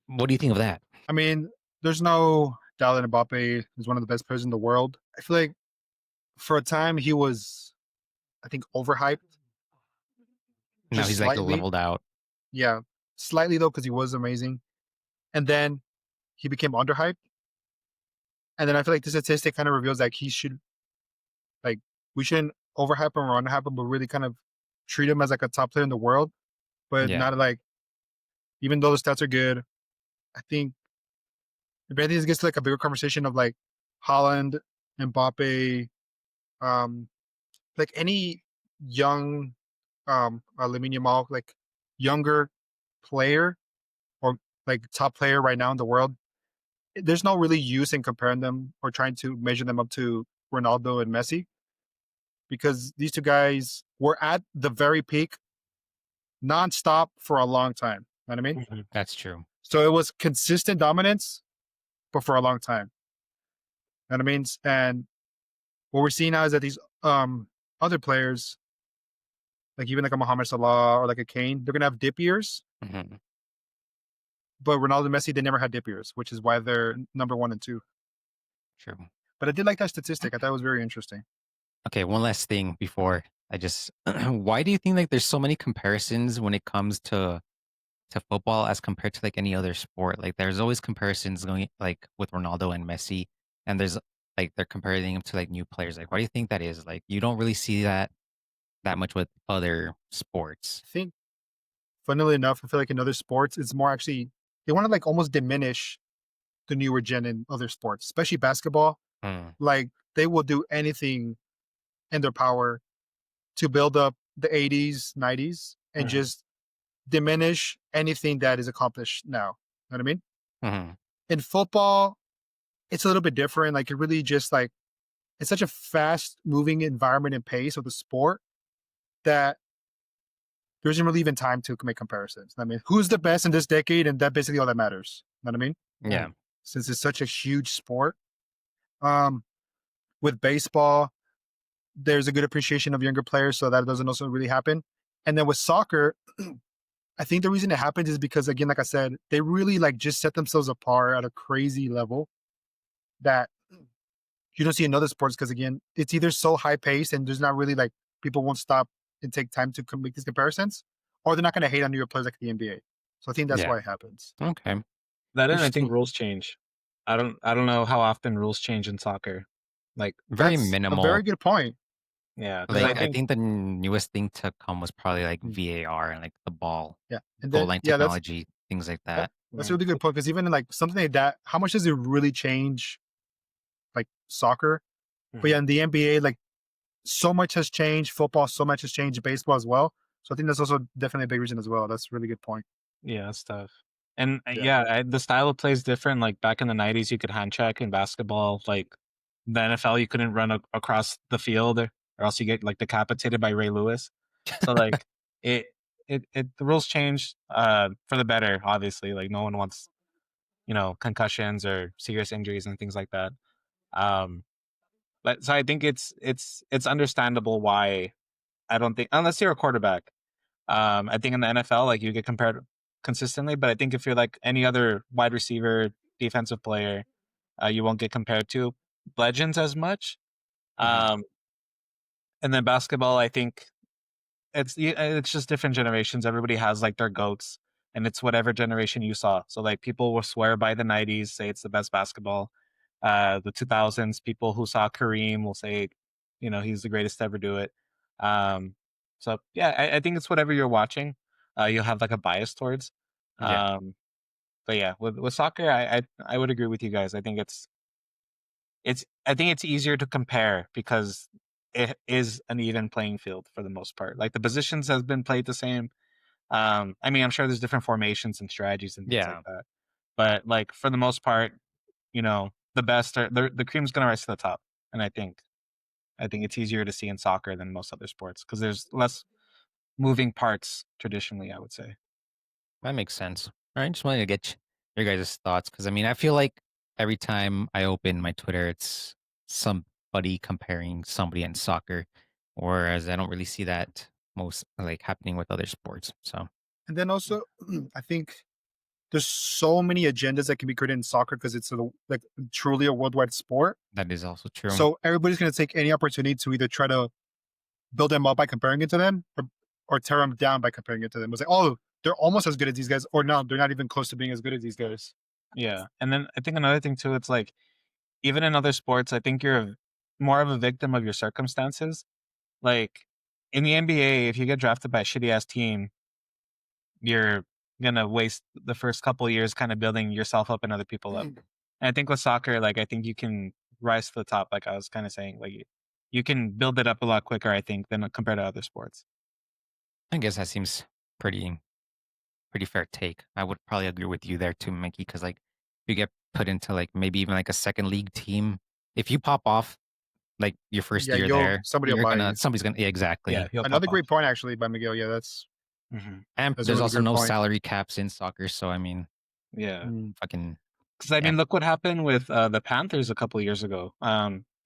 what do you think of that? I mean, there's no doubt that Mbappe is one of the best players in the world. I feel like for a time he was, I think, overhyped. Now Just he's like slightly. leveled out. Yeah. Slightly though, because he was amazing. And then he became underhyped. And then I feel like the statistic kind of reveals like he should like we shouldn't overhype him or underhype him, but really kind of treat him as like a top player in the world. But Yeah. not like even though the stats are good, I think this gets to like a bigger conversation of like Holland, Mbappe, like any young Lamine Yamal, like younger player or like top player right now in the world. There's no really use in comparing them or trying to measure them up to Ronaldo and Messi because these two guys were at the very peak nonstop for a long time. You know what I mean? Mhm. That's true. So it was consistent dominance, but for a long time. You know what I mean? And what we're seeing now is that these other players, like even like a Mohamed Salah or like a Kane, they're gonna have dip years. Mhm. But Ronaldo and Messi, they never had dip years, which is why they're number 1 and 2. True. But I did like that statistic. I thought it was very interesting. Okay, one last thing before I just why do you think like there's so many comparisons when it comes to football as compared to like any other sport? Like there's always comparisons going like with Ronaldo and Messi, and there's like they're comparing them to like new players. Like why do you think that is? Like you don't really see that much with other sports. I think, funnily enough, I feel like in other sports, it's more actually they want to like almost diminish the newer gen in other sports, especially basketball. Mm, Like they will do anything in their power to build up the 80s, 90s, and Mhm. just diminish anything that is accomplished now. You know what I mean? mhm. In football, it's a little bit different. Like it really just like it's such a fast moving environment and pace of the sport that there isn't really even time to make comparisons. I mean, who's the best in this decade? And that basically all that matters. You know what I mean? Yeah. Since it's such a huge sport. Um, with baseball, there's a good appreciation of younger players, so that doesn't also really happen. And then with soccer, I think the reason it happens is because again, like I said, they really like just set themselves apart at a crazy level that you don't see in other sports because again, it's either so high paced and there's not really like people won't stop and take time to make these comparisons, or they're not going to hate on newer players like the NBA. So I think that's Yeah. why it happens. Okay. That and I Interesting. think rules change. I don't know how often rules change in soccer. Like Very That's a minimal. very good point. yeah, because Like I I think think the newest thing to come was probably like Mm. VAR and like the ball Yeah, and goal then line yeah, technology, things like that. that's a yeah. really good point because even in like something like that, how much does it really change like soccer? But yeah, in the NBA, like so much has changed. Football, so much has changed. Baseball as well. So I think that's also definitely a big reason as well. That's a really good point. Yeah, that's tough. And Yeah. the style of play is different. Like back in the '90s, you could hand check in basketball. Like the NFL, you couldn't run across the field, or else you get like decapitated by Ray Lewis. So like it the rules changed for the better. Obviously, like no one wants concussions or serious injuries and things like that. Um, but so I think it's understandable why I don't think unless you're a quarterback. I think in the NFL, like you get compared consistently, but I think if you're like any other wide receiver, defensive player, you won't get compared to legends as much. Mhm. Um, and then basketball, I think it's just different generations. Everybody has like their goats, and it's whatever generation you saw. So like people will swear by the '90s, say it's the best basketball. The 2000s, people who saw Kareem will say, he's the greatest to ever do it. Um, so yeah, I think it's whatever you're watching. you'll have like a bias towards. Yeah. But yeah, with soccer, I would agree with you guys. I think it's easier to compare because it is an even playing field for the most part. Like the positions has been played the same. I mean, I'm sure there's different formations and strategies and things like Yeah. that. But like for the most part, the best are the cream's gonna rise to the top. And I think it's easier to see in soccer than most other sports because there's less moving parts traditionally, I would say. That makes sense. All right, just wanted to get your guys' thoughts because I mean, I feel like every time I open my Twitter, it's somebody comparing somebody in soccer, whereas I don't really see that most like happening with other sports. So And then also, I think there's so many agendas that can be created in soccer because it's like truly a worldwide sport. that is also true. So everybody's going to take any opportunity to either try to build them up by comparing it to them, or tear them down by comparing it to them. It's like, oh, they're almost as good as these guys, or no, they're not even close to being as good as these guys. Yeah. And then I think another thing too, it's like even in other sports, I think you're more of a victim of your circumstances. Like in the NBA, if you get drafted by a shitty ass team, you're gonna waste the first couple of years kind of building yourself up and other people up. And I think with soccer, like I think you can rise to the top, like I was kind of saying, like you can build it up a lot quicker, I think, than compared to other sports. I guess that seems pretty fair take. I would probably agree with you there too, Mickey, because like if you get put into like maybe even like a second league team, if you pop off like your first Yeah, year there, somebody will you're buy gonna you. somebody's gonna exactly. Yeah, he'll Another pop great off. point actually by Miguel. Yeah, that's Mhm. And That's a there's really also good no point. salary caps in soccer, so I mean, Yeah. fucking Because I Yeah. mean, look what happened with the Panthers a couple years ago.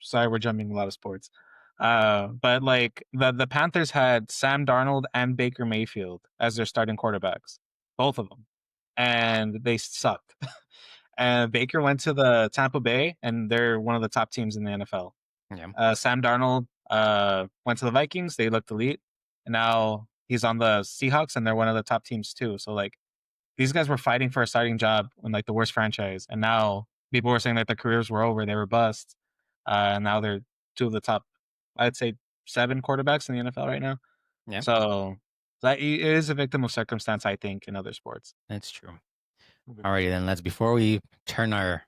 Sorry, we're jumping a lot of sports. But like the Panthers had Sam Darnold and Baker Mayfield as their starting quarterbacks, both of them, and they sucked. And Baker went to the Tampa Bay, and they're one of the top teams in the NFL. yeah. Sam Darnold went to the Vikings. They looked elite, and now he's on the Seahawks, and they're one of the top teams too. So like these guys were fighting for a starting job in like the worst franchise, and now people were saying that their careers were over, they were bust, and now they're two of the top, I'd say, 7 quarterbacks in the NFL right now. Yeah. So that it is a victim of circumstance, I think, in other sports. That's true. Alrighty then, let's before we turn our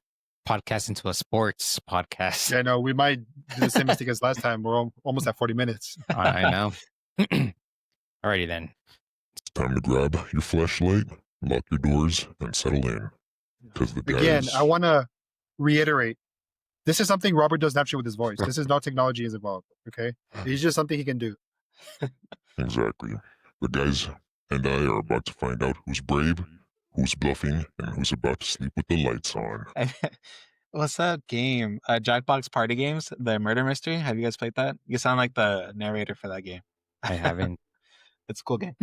podcast into a sports podcast. Yeah, no, we might do the same mistake as last time. We're almost at 40 minutes. I know. Alrighty then. It's time to grab your flashlight, lock your doors, and settle in. Because the guys... Again, I want to reiterate, this is something Robert does naturally with his voice. This is not technology is involved, okay? It's just something he can do. Exactly. The guys and I are about to find out who's brave, who's bluffing, and who's about to sleep with the lights on. What's that game? Jackbox Party Games, the murder mystery. Have you guys played that? You sound like the narrator for that game. I haven't. It's a cool game.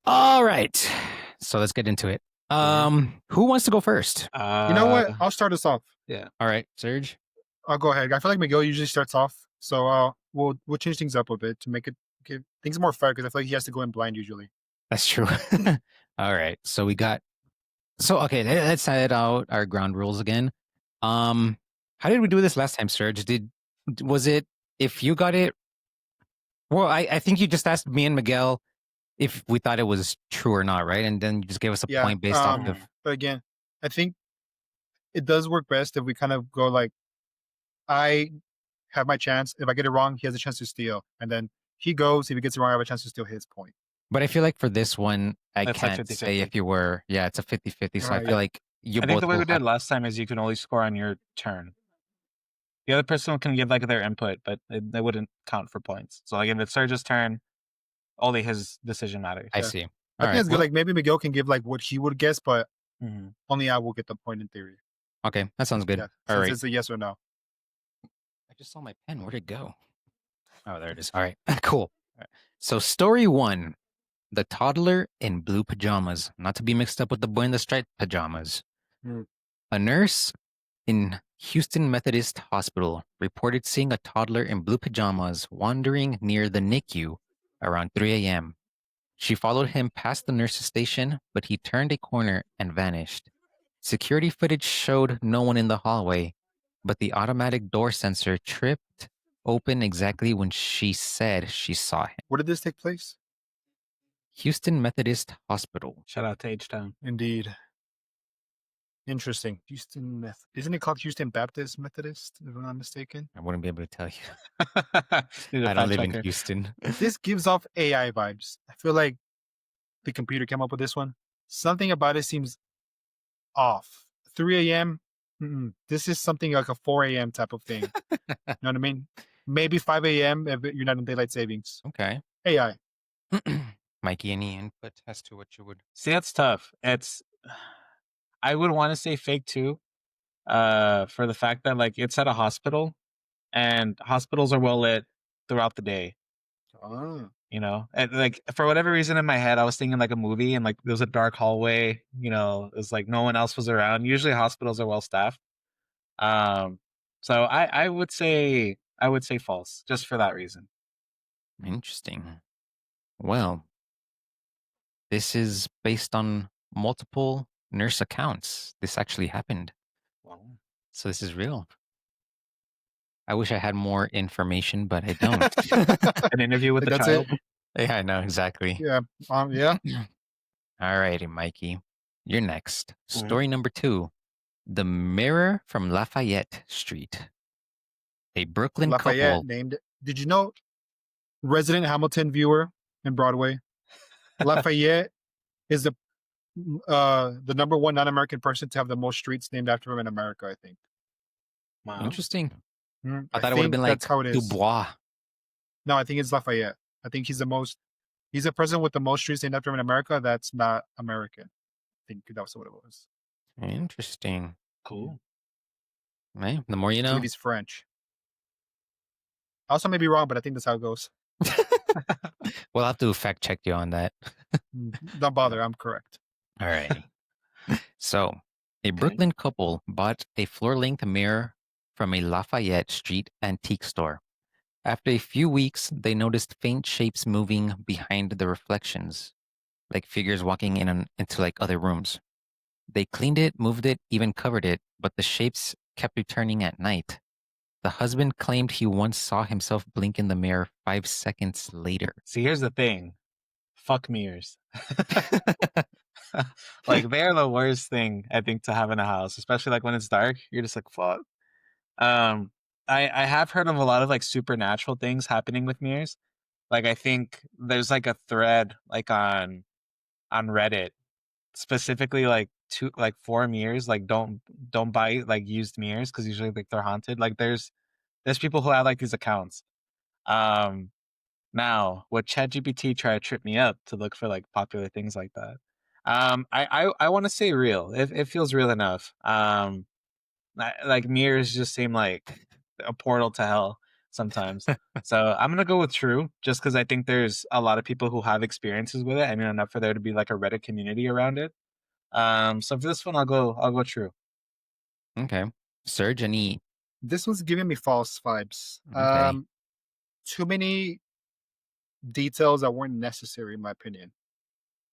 All right. So let's get into it. Who wants to go first? You know what? I'll start us off. Yeah. All right, Serge. I'll go ahead. I feel like Miguel usually starts off, so we'll change things up a bit to make it things more fair because I feel like he has to go in blind usually. That's true. All right. So we got. So okay, let's set out our ground rules again. How did we do this last time, Serge? Was it if you got it? Well, I think you just asked me and Miguel if we thought it was true or not, right? And then you just gave us a point based off of. But again, I think it does work best if we kind of go like, I have my chance. If I get it wrong, he has a chance to steal, and then he goes. If he gets it wrong, I have a chance to steal his point. But I feel like for this one, I That's like can't 50-50. say if you were. Yeah, it's a 50-50. So I Alright, feel like you I both think the way will we did have- last time is you can only score on your turn. The other person can give like their input, but they wouldn't count for points. So like if it's Serge's turn, only his decision matters. I Yeah. see. I think it's good. Like maybe Miguel can give like what he would guess, but Mhm. only I will get the point in theory. Okay, that sounds good. Yeah, All since right. it's a yes or no. I just saw my pen. Where'd it go? Oh, there it is. All right, cool. All right. So story 1. The toddler in blue pajamas, not to be mixed up with the boy in the striped pajamas. A nurse in Houston Methodist Hospital reported seeing a toddler in blue pajamas wandering near the NICU around 3 a.m. She followed him past the nurse's station, but he turned a corner and vanished. Security footage showed no one in the hallway, but the automatic door sensor tripped open exactly when she said she saw him. Where did this take place? Houston Methodist Hospital. Shout out to H-Town. Indeed. Interesting. Isn't it called Houston Baptist Methodist, if I'm not mistaken? I wouldn't be able to tell you. Need a I don't fact live in checker. Houston. This gives off AI vibes. I feel like the computer came up with this one. Something about it seems off. 3 a.m. This is something like a 4 a.m. type of thing. You know what I mean? Maybe 5 a.m. if you're not in daylight savings. Okay. AI. Mikey, any input as to what you would? See, that's tough. I would want to say fake too, for the fact that like it's at a hospital, and hospitals are well lit throughout the day. Oh. You know, and like for whatever reason in my head, I was thinking like a movie, and like there was a dark hallway. You know, it was like no one else was around. Usually, hospitals are well staffed. So I would say false, just for that reason. Interesting. Well, this is based on multiple nurse accounts. This actually happened. Wow. So this is real. I wish I had more information, but I don't. An interview with the That's child. it. Yeah, I know, exactly. Yeah. Yeah. All righty, Mikey. You're next. All right. Story number 2. The Mirror from Lafayette Street. A Brooklyn Lafayette couple. named. Did you know, resident Hamilton viewer in Broadway, Lafayette is the number one non-American person to have the most streets named after him in America, I think. Wow. Interesting. Mhm. I thought it would have think been like that's how it is. Dubois. No, I think it's Lafayette. I think he's the president with the most streets named after him in America. That's not American. I think that was what it was. Interesting. Cool. Right? The more you I know. believe he's French. I also may be wrong, but I think that's how it goes. We'll have to fact check you on that. Don't bother. I'm correct. All right. So, a Brooklyn couple bought a floor-length mirror from a Lafayette Street antique store. After a few weeks, they noticed faint shapes moving behind the reflections, like figures walking into like other rooms. They cleaned it, moved it, even covered it, but the shapes kept returning at night. The husband claimed he once saw himself blink in the mirror 5 seconds later. See, here's the thing. Fuck mirrors. Like they're the worst thing I think to have in a house, especially like when it's dark. You're just like fuck. I have heard of a lot of like supernatural things happening with mirrors. Like I think there's like a thread like on Reddit specifically like 4 mirrors, like don't buy like used mirrors because usually like they're haunted. Like there's people who have like these accounts. Now would ChatGPT try to trip me up to look for like popular things like that? I want to say real. It feels real enough. Like mirrors just seem like a portal to hell sometimes. So I'm gonna go with true, just because I think there's a lot of people who have experiences with it. I mean, enough for there to be like a Reddit community around it. So for this one, I'll go true. Okay. Serge, any? This one's giving me false vibes. Okay. Too many details that weren't necessary, in my opinion.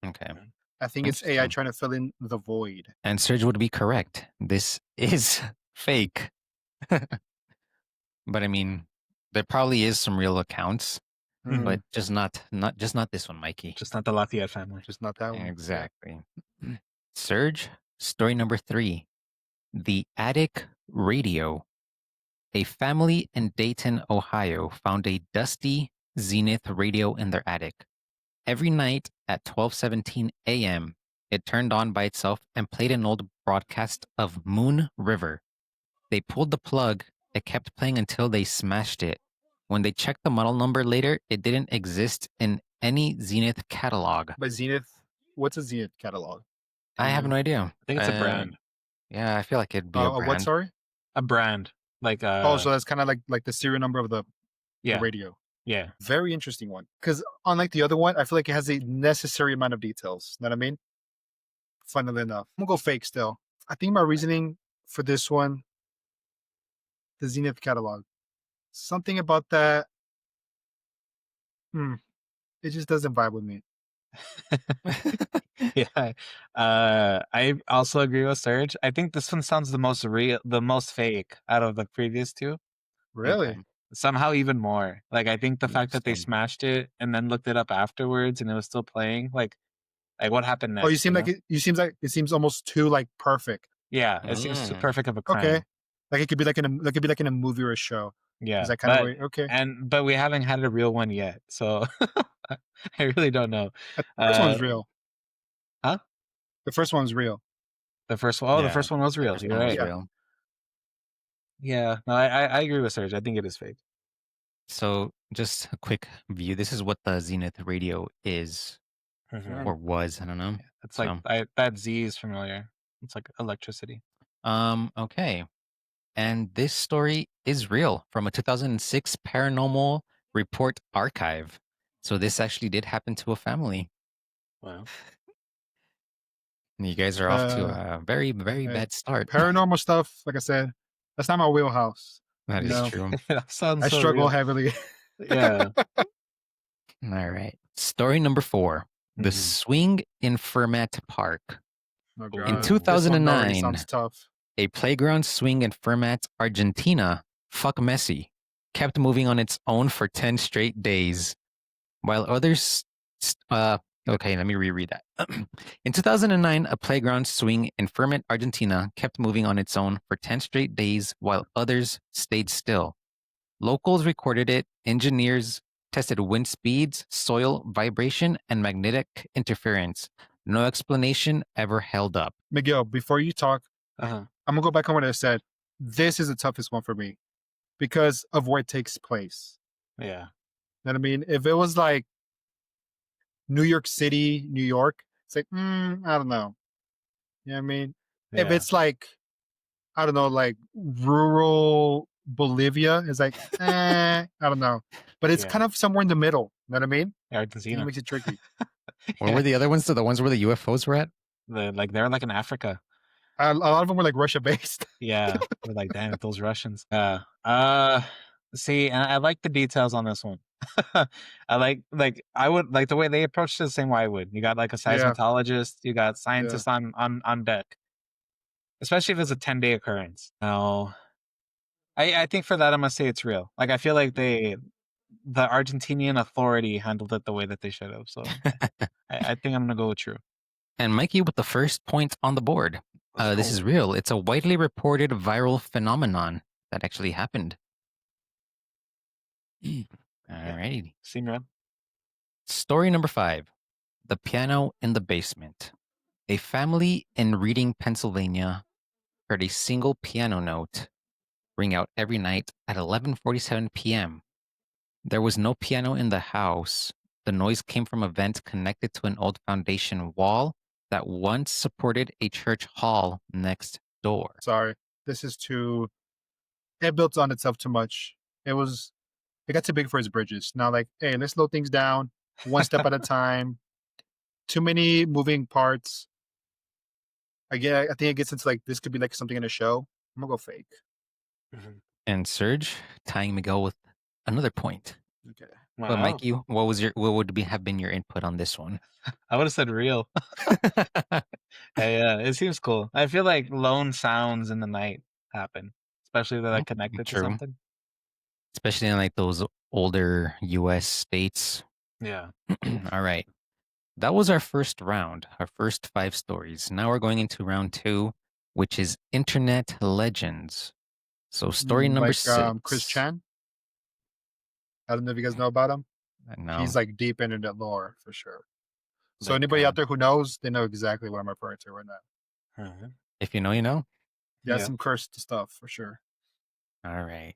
Okay. I think it's AI trying to fill in the void. And Serge would be correct. This is fake. But I mean, there probably is some real accounts, but just not this one, Mikey. Just not the Lafayette family. Just not that one. Exactly. Serge, story number 3. The Attic Radio. A family in Dayton, Ohio found a dusty Zenith radio in their attic. Every night at 12:17 a.m., it turned on by itself and played an old broadcast of Moon River. They pulled the plug. It kept playing until they smashed it. When they checked the model number later, it didn't exist in any Zenith catalog. But Zenith, what's a Zenith catalog? I have no idea. I think it's a brand. Yeah, I feel like it'd be a brand. What, sorry? A brand. Like so that's kind of like the serial number of the radio. Yeah. Very interesting one. Because unlike the other one, I feel like it has a necessary amount of details. Know what I mean? Funnily enough. I'm gonna go fake still. I think my reasoning for this one, the Zenith catalog. Something about that. It just doesn't vibe with me. Yeah. I also agree with Serge. I think this one sounds the most real, the most fake out of the previous two. Really? somehow even more. Like I think the fact that they Same. smashed it and then looked it up afterwards and it was still playing, like what happened next? Oh, you seem know? like it seems almost too like perfect. Yeah, it seems too perfect of a crime. Okay, like it could be like in a movie or a show. Yeah, Is that kind of way? Okay. but we haven't had a real one yet, so I really don't know. The first one's real. Huh? The first one's real. The first one. Oh, the Yeah, first one was real. First You're one was right. real. Yeah, no, I agree with Serge. I think it is fake. So just a quick view. This is what the Zenith radio is or was. I don't know. It's like that Z is familiar. It's like electricity. Okay. And this story is real from a 2006 paranormal report archive. So this actually did happen to a family. Wow. And you guys are off to Uh, a very, very hey, bad start. Paranormal stuff, like I said, that's not my wheelhouse. That you is know? true. That sounds I so struggle real. heavily. Yeah. All right. Story number 4. The Mhm. Swing in Fermat Park. Oh, In God. This one already 2009, sounds tough. a playground swing in Fermat, Argentina, fuck messy, kept moving on its own for 10 straight days. While others, okay, let me reread that. In 2009, a playground swing in Fermat, Argentina kept moving on its own for 10 straight days while others stayed still. Locals recorded it. Engineers tested wind speeds, soil vibration, and magnetic interference. No explanation ever held up. Miguel, before you talk, Uh-huh. I'm going to go back on what I said. This is the toughest one for me because of where it takes place. Yeah. You know what I mean? If it was like New York City, New York, it's like, I don't know. You know what I mean? If Yeah. it's like, I don't know, like rural Bolivia, it's like, I don't know. But it's Yeah. kind of somewhere in the middle. You know what I mean? It Argentina. makes it tricky. Where were the other ones? The ones where the UFOs were at? They're like in Africa. A lot of them were like Russia based. Yeah. We're like, damn it, those Russians. Yeah. See, and I like the details on this one. I like I would like the way they approached it the same way I would. You got like a Yeah. seismologist, you got scientists on deck. Especially if it's a 10-day occurrence. No. I think for that I'm gonna say it's real. Like I feel like the Argentinian authority handled it the way that they should have. So I think I'm gonna go with true. And Mikey with the first point on the board. This is real. It's a widely reported viral phenomenon that actually happened. Alrighty. Seem real. Story number 5. The piano in the basement. A family in Reading, Pennsylvania heard a single piano note ring out every night at 11:47 p.m. There was no piano in the house. The noise came from a vent connected to an old foundation wall that once supported a church hall next door. Sorry. This is too, it built on itself too much. It got too big for its bridges. Now, like, hey, let's slow things down one step at a time. Too many moving parts. Again, I think it gets into like, this could be like something in a show. I'm going to go fake. And Serge tying Miguel with another point. Okay. Wow. But Mikey, what would have been your input on this one? I would have said real. Yeah, it seems cool. I feel like lone sounds in the night happen, especially if they're like connected to True. something. Especially in like those older US states. Yeah. All right. That was our first round, our first 5 stories. Now we're going into round 2, which is internet legends. So story number like, 6. Chris Chan. I don't know if you guys know about him. No. He's like deep internet lore for sure. So Like, anybody out there who knows, they know exactly what I'm referring to right now. If you know, you know. Yeah, Yeah. some cursed stuff for sure. All right.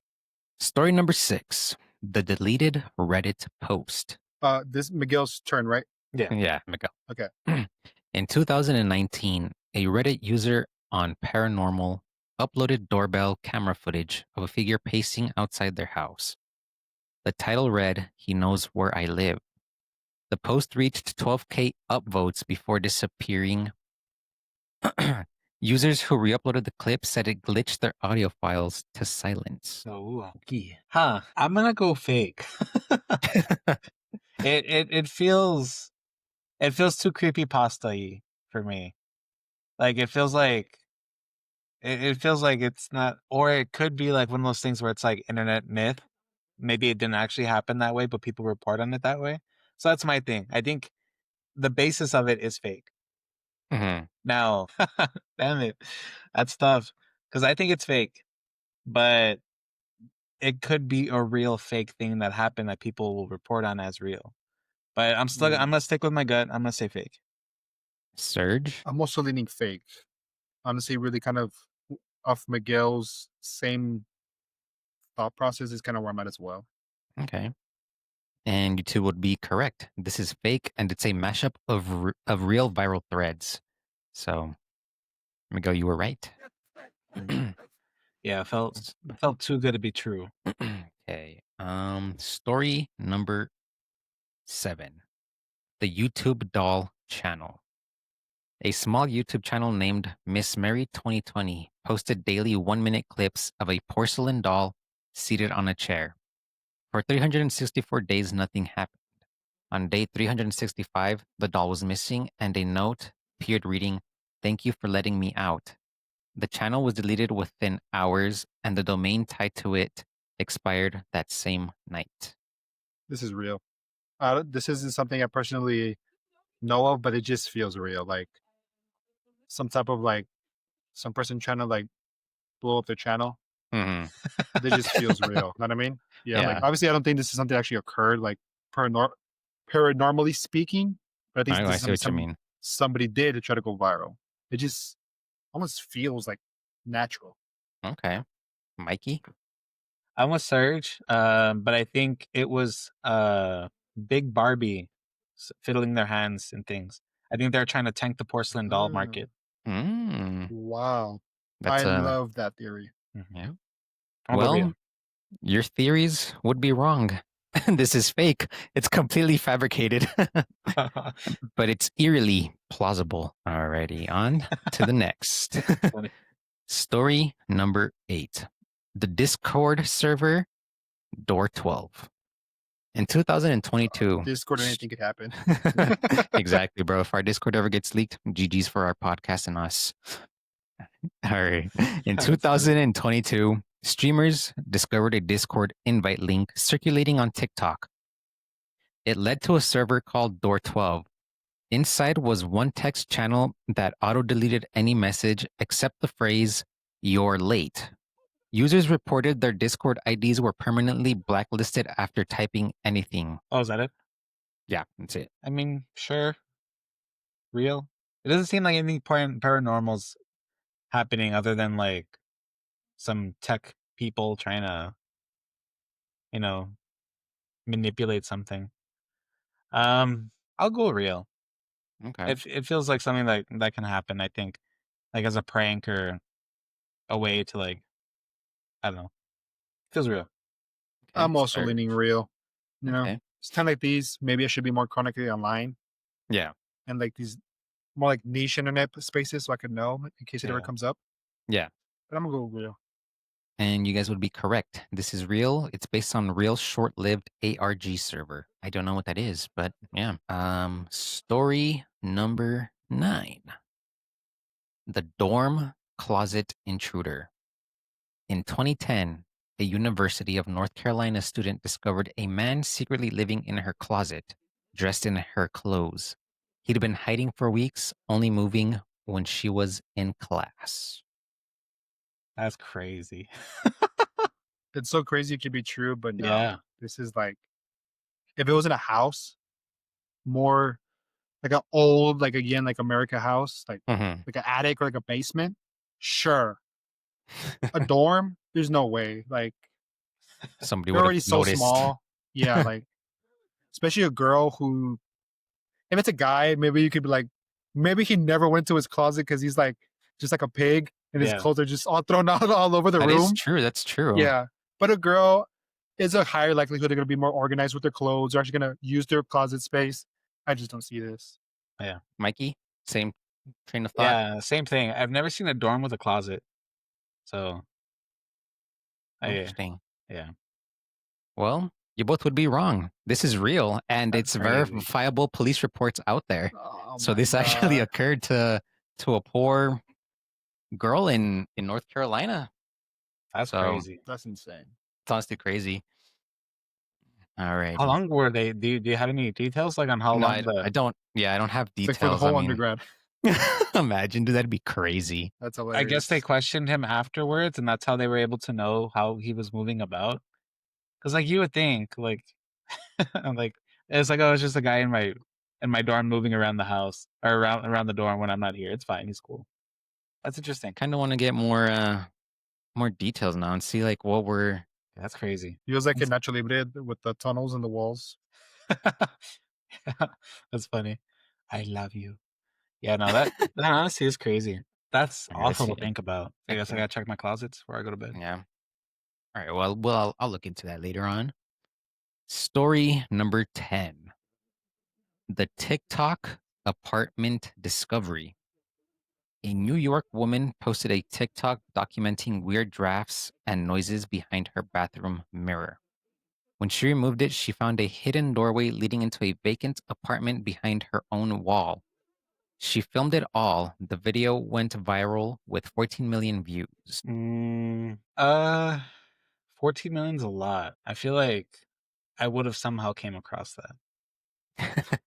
Story number 6. The deleted Reddit post. This Miguel's turn, right? Yeah, Miguel. Okay. In 2019, a Reddit user on Paranormal uploaded doorbell camera footage of a figure pacing outside their house. The title read, "He knows where I live." The post reached 12K upvotes before disappearing. Users who re-uploaded the clip said it glitched their audio files to silence. Oh, okay. Huh. I'm gonna go fake. It feels too creepypasta-y for me. Like it feels like it's not, or it could be like one of those things where it's like internet myth, maybe it didn't actually happen that way, but people report on it that way. So that's my thing. I think the basis of it is fake. Mhm. Now, damn it, that's tough because I think it's fake, but it could be a real fake thing that happened that people will report on as real. But I'm gonna stick with my gut. I'm gonna say fake. Surge. I'm also leaning fake. Honestly, really kind of off Miguel's same thought process is kind of where I'm at as well. Okay. And you two would be correct. This is fake, and it's a mashup of real viral threads. So, Miguel, you were right. Yeah, it felt too good to be true. Okay. Story number 7. The YouTube doll channel. A small YouTube channel named Miss Mary 2020 posted daily 1-minute clips of a porcelain doll seated on a chair. For 364 days, nothing happened. On day 365, the doll was missing, and a note appeared reading, "Thank you for letting me out." The channel was deleted within hours, and the domain tied to it expired that same night. This is real. This isn't something I personally know of, but it just feels real. Like some type of like some person trying to like blow up their channel. Hmm. That just feels real. Know what I mean? Yeah. Like Yeah, obviously, I don't think this is something that actually occurred, like paranormally speaking. But I think this I is see something what you mean. somebody did to try to go viral. It just almost feels like natural. Okay. Mikey? I'm with Surge, but I think it was Big Barbie fiddling their hands and things. I think they're trying to tank the porcelain doll market. Mm, Wow. I that's love that theory. yeah. I'll go real. Well, your theories would be wrong. This is fake. It's completely fabricated, but it's eerily plausible. Alrighty, on to the next. Funny. Story number 8. The Discord server Door 12. In 2022. Discord, anything could happen. Exactly, bro. If our Discord ever gets leaked, GG's for our podcast and us. All right. In 2022, streamers discovered a Discord invite link circulating on TikTok. It led to a server called Door 12. Inside was one text channel that auto-deleted any message except the phrase, "You're late." Users reported their Discord IDs were permanently blacklisted after typing anything. Oh, is that it? Yeah, that's it. I mean, sure. Real. It doesn't seem like anything paranormal's happening other than like some tech people trying to, you know, manipulate something. I'll go real. Okay. It feels like something that can happen, I think, like as a prank or a way to like, I don't know. Feels real. I'm also Surge. leaning real. You know, Okay. it's kind of like these. Maybe I should be more chronically online Yeah. and like these more like niche internet spaces so I could know in case it ever Yeah. comes up. Yeah. But I'm gonna go real. And you guys would be correct. This is real. It's based on real short-lived ARG server. I don't know what that is, but yeah. Story number 9. The dorm closet intruder. In 2010, a University of North Carolina student discovered a man secretly living in her closet, dressed in her clothes. He'd been hiding for weeks, only moving when she was in class. That's crazy. It's so crazy it could be true, but no. Yeah. This is like if it was in a house, more like an old, like again, like America house, like Mhm. an attic or like a basement. Sure. A dorm, there's no way. Like Somebody they're would already have so noticed. small. Yeah, like especially a girl who if it's a guy, maybe you could be like, maybe he never went to his closet because he's like just like a pig and his Yeah. clothes are just all thrown out all over the That is room. true. That's true. Yeah. But a girl is a higher likelihood they're gonna be more organized with their clothes, they're actually gonna use their closet space. I just don't see this. Mikey, same train of thought. Yeah, same thing. I've never seen a dorm with a closet. So Interesting. yeah. Well, you both would be wrong. This is real, and That's it's crazy. verifiable police reports out there. Oh So my this actually God. occurred to a poor girl in North Carolina. That's So- crazy. That's insane. It's honestly crazy. All right. How long were they? Do you have any details like on how No, long the? I don't. Yeah, I don't have It's like for the details. I whole mean, undergrad. imagine, dude, that'd be crazy. That's I hilarious. guess they questioned him afterwards, and that's how they were able to know how he was moving about. Because like you would think, like, I'm like it's like, oh, it's just a guy in my dorm moving around the house or around the dorm when I'm not here. It's fine. He's cool. That's interesting. Kind of want to get more details now and see like what we're. That's crazy. He was like a Nacho Libre with the tunnels and the walls. That's funny. I love you. Yeah, no, that honestly is crazy. That's All right, let's awful to see. think about. I guess I gotta check my closets before I go to bed. Yeah. All right. Well, I'll look into that later on. Story number 10: the TikTok apartment discovery. A New York woman posted a TikTok documenting weird drafts and noises behind her bathroom mirror. When she removed it, she found a hidden doorway leading into a vacant apartment behind her own wall. She filmed it all. The video went viral with 14 million views. 14 million's a lot. I feel like I would have somehow came across that.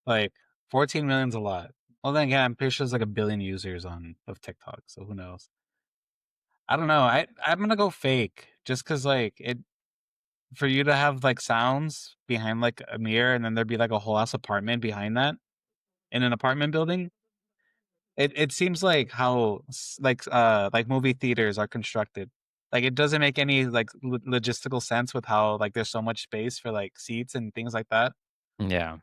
Like 14 million's a lot. Well, then again, I'm pretty sure there's like a billion users of TikTok, so who knows? I don't know. I'm gonna go fake just because like it for you to have like sounds behind like a mirror and then there'd be like a whole ass apartment behind that in an apartment building. It seems like how like movie theaters are constructed. Like it doesn't make any like logistical sense with how like there's so much space for like seats and things like that, Yeah.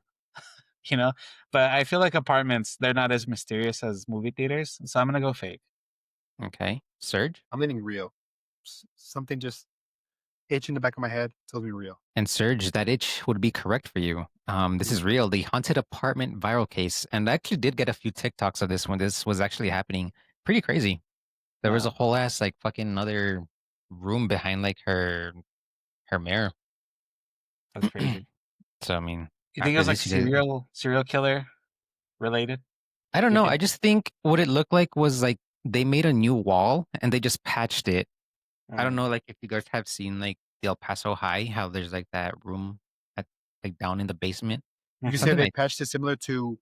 you know? But I feel like apartments, they're not as mysterious as movie theaters, so I'm gonna go fake. Okay. Serge? I'm leaning real. Something just itch in the back of my head tells me real. And Serge, that itch would be correct for you. This is real. The haunted apartment viral case. And I actually did get a few TikToks of this when this was actually happening. Pretty crazy. There was a Wow. whole ass like fucking other room behind like her mirror. That's crazy. So I mean, You think it after was like this, you guys, serial killer related? I don't You know. think? I just think what it looked like was like they made a new wall and they just patched it. I don't know, like if you guys have seen like the El Paso High, how there's like that room at like down in the basement. You can say Something they like patched it similar to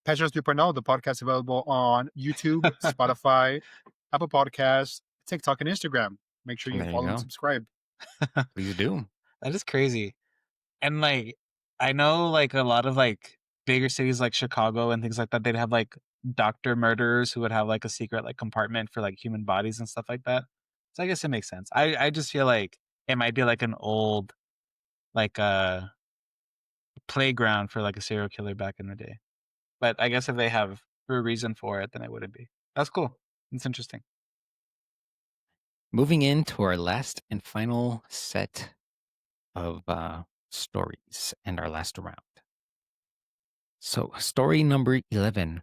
Patches 3.0, the podcast available on YouTube, Spotify, Apple Podcasts, TikTok, and Instagram. Make sure you There you follow and go. subscribe. Please do. That is crazy. And like I know like a lot of like bigger cities like Chicago and things like that, they'd have like doctor murderers who would have like a secret like compartment for like human bodies and stuff like that. So I guess it makes sense. I just feel like it might be like an old like playground for like a serial killer back in the day. But I guess if they have a reason for it, then it wouldn't be. That's cool. It's interesting. Moving into our last and final set of stories and our last round. So, story number 11: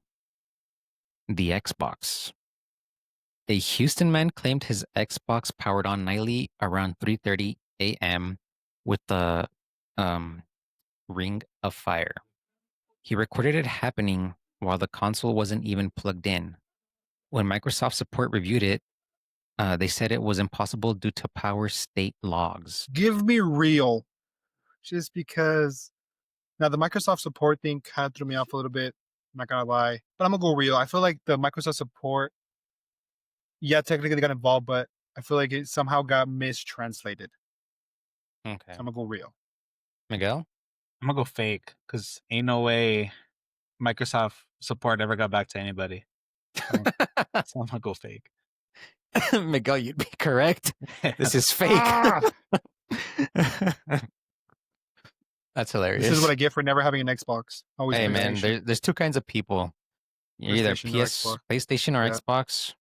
the Xbox. A Houston man claimed his Xbox powered on nightly around 3:30 a.m. with the ring of fire. He recorded it happening while the console wasn't even plugged in. When Microsoft support reviewed it, they said it was impossible due to power state logs. Give me real. Just because now the Microsoft support thing kind of threw me off a little bit. I'm not gonna lie. But I'm gonna go real. I feel like the Microsoft support, yeah, technically they got involved, but I feel like it somehow got mistranslated. Okay. So I'm gonna go real. Miguel? I'm gonna go fake because ain't no way Microsoft support ever got back to anybody. So I'm gonna go fake. Miguel, you'd be correct. This is fake. Ah! That's hilarious. This is what I get for never having an Xbox. Always Hey man, PlayStation. there's two kinds of people. You're either PlayStation or Xbox. PlayStation or Yeah. Xbox.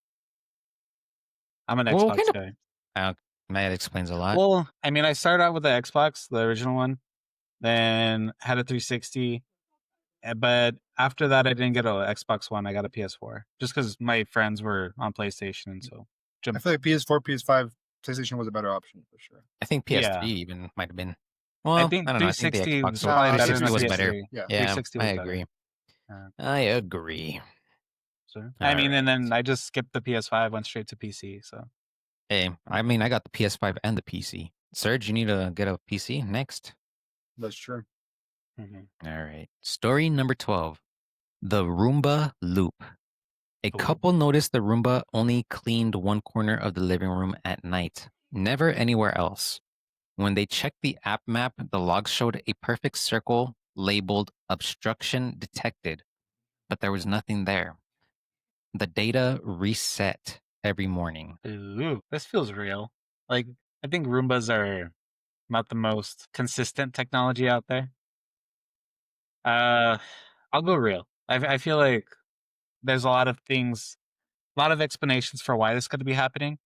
I'm an Well, what Xbox kind guy. That explains a lot. Well, I mean, I started out with the Xbox, the original one, then had a 360. But after that, I didn't get an Xbox One. I got a PS4 just because my friends were on PlayStation, and so I feel like PS4, PS5, PlayStation was a better option for sure. I think PS3 yeah. even might have been. Well, I think don't know. I think the 360 Xbox was One- probably better 360 than was PS3. better. Yeah. Yeah, 360 was I better. agree. Yeah. I agree. So, I mean, Alright. and then I just skipped the PS5, went straight to PC. So Hey, I mean, I got the PS5 and the PC. Serge, you need to get a PC next. That's true. Mhm. All right. Story number 12. The Roomba Loop. A Ooh. couple noticed the Roomba only cleaned one corner of the living room at night, never anywhere else. When they checked the app map, the logs showed a perfect circle labeled obstruction detected, but there was nothing there. The data reset every morning. Ooh, this feels real. Like, I think Roombas are not the most consistent technology out there. I'll go real. I feel like there's a lot of things, a lot of explanations for why this could be happening.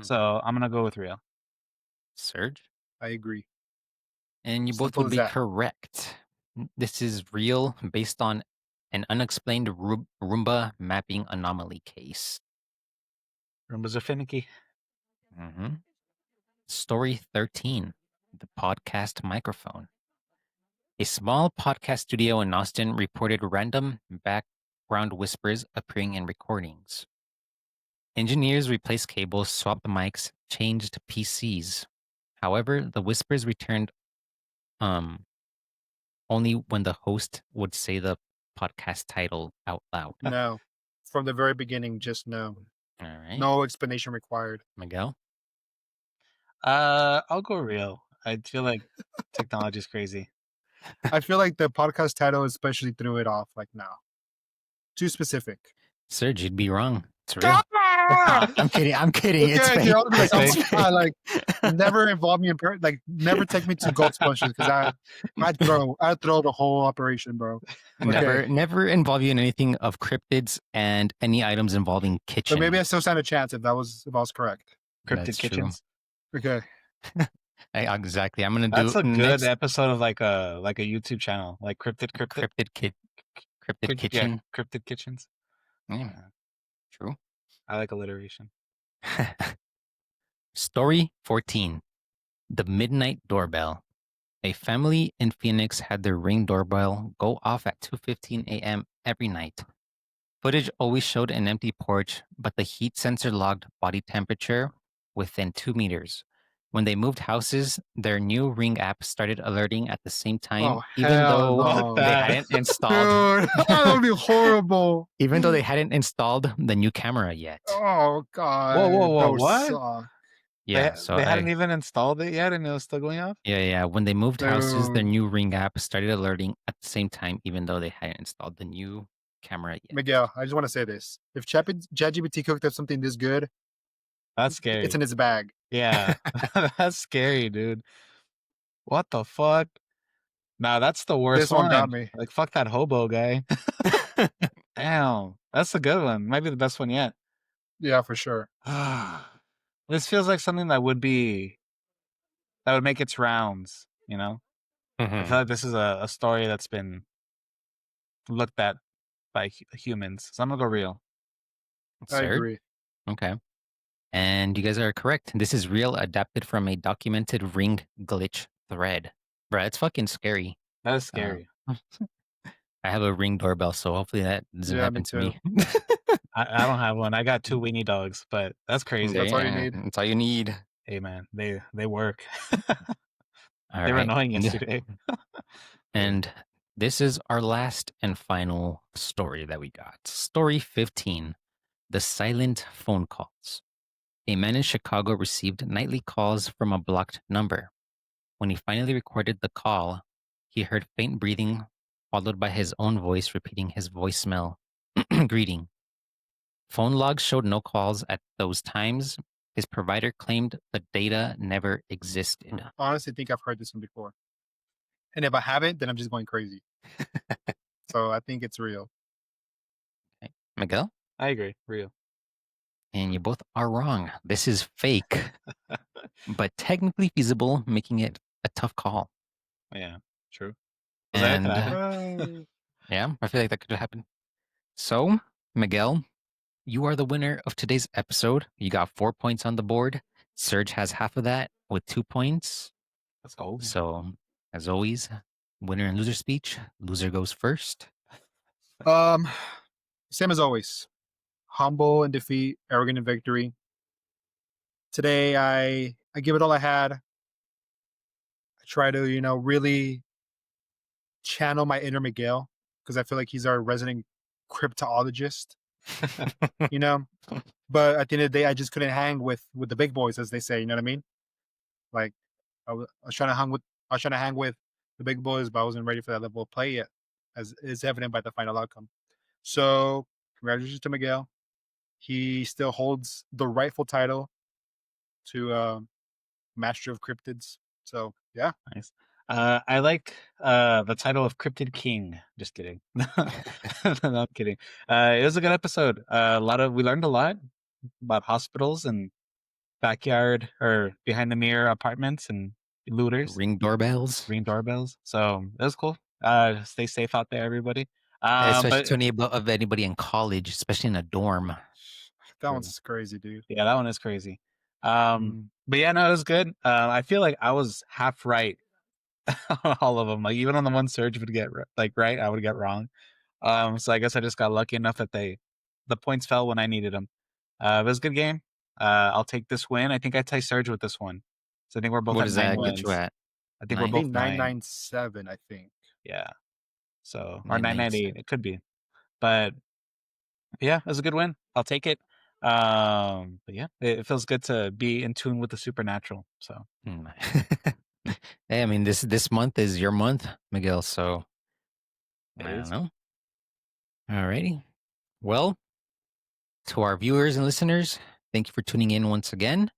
So I'm gonna go with real. Serge? I agree. And you both Simple would as be that. correct. This is real based on an unexplained Roomba mapping anomaly case. Roombas are finicky. hmm Story 13. The podcast microphone. A small podcast studio in Austin reported random background whispers appearing in recordings. Engineers replaced cables, swapped mics, changed PCs. However, the whispers returned um, only when the host would say the podcast title out loud. No. From the very beginning, just no. All right. No explanation required. Miguel? I'll go real. I feel like technology is crazy. I feel like the podcast title especially threw it off. Like, no. Too specific. Serge, you'd be wrong. It's real. Ah! I'm kidding. I'm kidding. It's Yeah, fake. you're all gonna be like, It's oh fake. my God, like, never involve me in never take me to Ghost Punches because I'd throw the whole operation, bro. Never involve you in anything of cryptids and any items involving kitchen. But maybe I still stand a chance if I was correct. Cryptid That's true. kitchens. Okay. Exactly. I'm gonna do That's a good next episode of like a YouTube channel, like cryptid kitchen. Yeah, cryptid kitchens. Yeah, true. I like alliteration. Story 14. The Midnight Doorbell. A family in Phoenix had their Ring doorbell go off at 2:15 a.m. every night. Footage always showed an empty porch, but the heat sensor logged body temperature within 2 meters. When they moved houses, their new Ring app started alerting at the same time, Oh, even hell though no. they hadn't installed. Dude, that would be horrible. Even though they hadn't installed the new camera yet. Oh God. Whoa, That would what? suck. Yeah, They hadn't even installed it yet, and it was still going off. Yeah. When they moved houses, their Dude. new Ring app started alerting at the same time, even though they hadn't installed the new camera yet. Miguel, I just want to say this. If ChatGPT cooked up something this good, That's scary. it's in its bag. Yeah, that's scary, dude. What the fuck? Nah, that's the worst This one got me. Like, fuck that hobo guy. Damn, that's a good one. Might be the best one yet. Yeah, for sure. This feels like something that would make its rounds. You know, I feel like this is a story that's been looked at by humans. So I'm gonna go real. I agree. Okay. And you guys are correct. This is real, adapted from a documented Ring glitch thread. Bruh, it's fucking scary. That is scary. I have a Ring doorbell, so hopefully that doesn't Yeah, happen me to me. I don't have one. I got 2 weenie dogs, but that's crazy. That's all you need. That's all you need. Hey man, they work. All They were right. annoying yesterday. And this is our last and final story that we got. Story 15. The silent phone calls. A man in Chicago received nightly calls from a blocked number. When he finally recorded the call, he heard faint breathing, followed by his own voice repeating his voicemail greeting. Phone logs showed no calls at those times. His provider claimed the data never existed. I honestly think I've heard this one before. And if I haven't, then I'm just going crazy. So I think it's real. Okay. Miguel? I agree. Real. And you both are wrong. This is fake, but technically feasible, making it a tough call. Yeah, true. And Oh. I feel like that could happen. So, Miguel, you are the winner of today's episode. You got 4 points on the board. Serge has half of that with 2 points. Let's go. So, as always, winner and loser speech. Loser goes first. Same as always. Humble in defeat, arrogant in victory. Today I give it all I had. I try to, really channel my inner Miguel because I feel like he's our resident cryptologist, you know. But at the end of the day, I just couldn't hang with the big boys, as they say. You know what I mean? Like I was trying to hang with the big boys, but I wasn't ready for that level of play yet, as is evident by the final outcome. So congratulations to Miguel. He still holds the rightful title to Master of Cryptids. So yeah, Nice. I like the title of Cryptid King. Just kidding. Not kidding. It was a good episode. We learned a lot about hospitals and backyard or behind the mirror apartments and looters, Ring doorbells. ring doorbells. So it was cool. Stay safe out there, everybody. Especially But to anybody in college, especially in a dorm. that one's crazy, dude. yeah, that one is crazy. Mm. But yeah, no, it was good. I feel like I was half right on all of them. Like even on the one Surge would get right, I would get wrong. So I guess I just got lucky enough that the points fell when I needed them. It was a good game. I'll take this win. I think I tie Surge with this one. So I think we're both What at does 9 that get wins. you at? I think Nine? we're I both think 9. 997. I think. Yeah. So or 998. 997. It could be. But yeah, it was a good win. I'll take it. But yeah, it feels good to be in tune with the supernatural. So Hey, I mean this month is your month, Miguel. So it I don't is. know. Alrighty. Well, to our viewers and listeners, thank you for tuning in once again.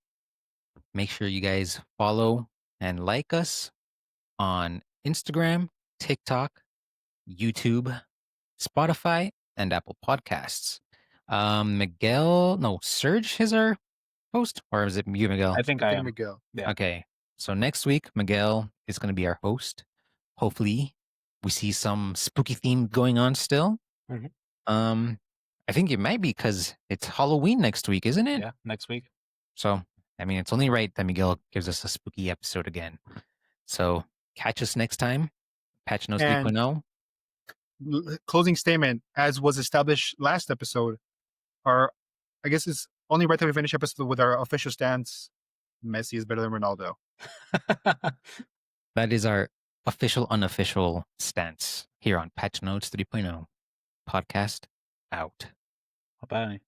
Make sure you guys follow and like us on Instagram, TikTok, YouTube, Spotify, and Apple Podcasts. Serge is our host, or is it you, Miguel? I think I am. Miguel. Yeah. Okay. So next week, Miguel is going to be our host. Hopefully, we see some spooky theme going on still. Mhm. I think it might be because it's Halloween next week, isn't it? Yeah, next week. So, I mean, it's only right that Miguel gives us a spooky episode again. So, catch us next time. Patch Notes And 3.0. closing statement, as was established last episode, I guess it's only right that we finish episode with our official stance. Messi is better than Ronaldo. That is our official, unofficial stance here on Patch Notes 3.0. Podcast out. Bye.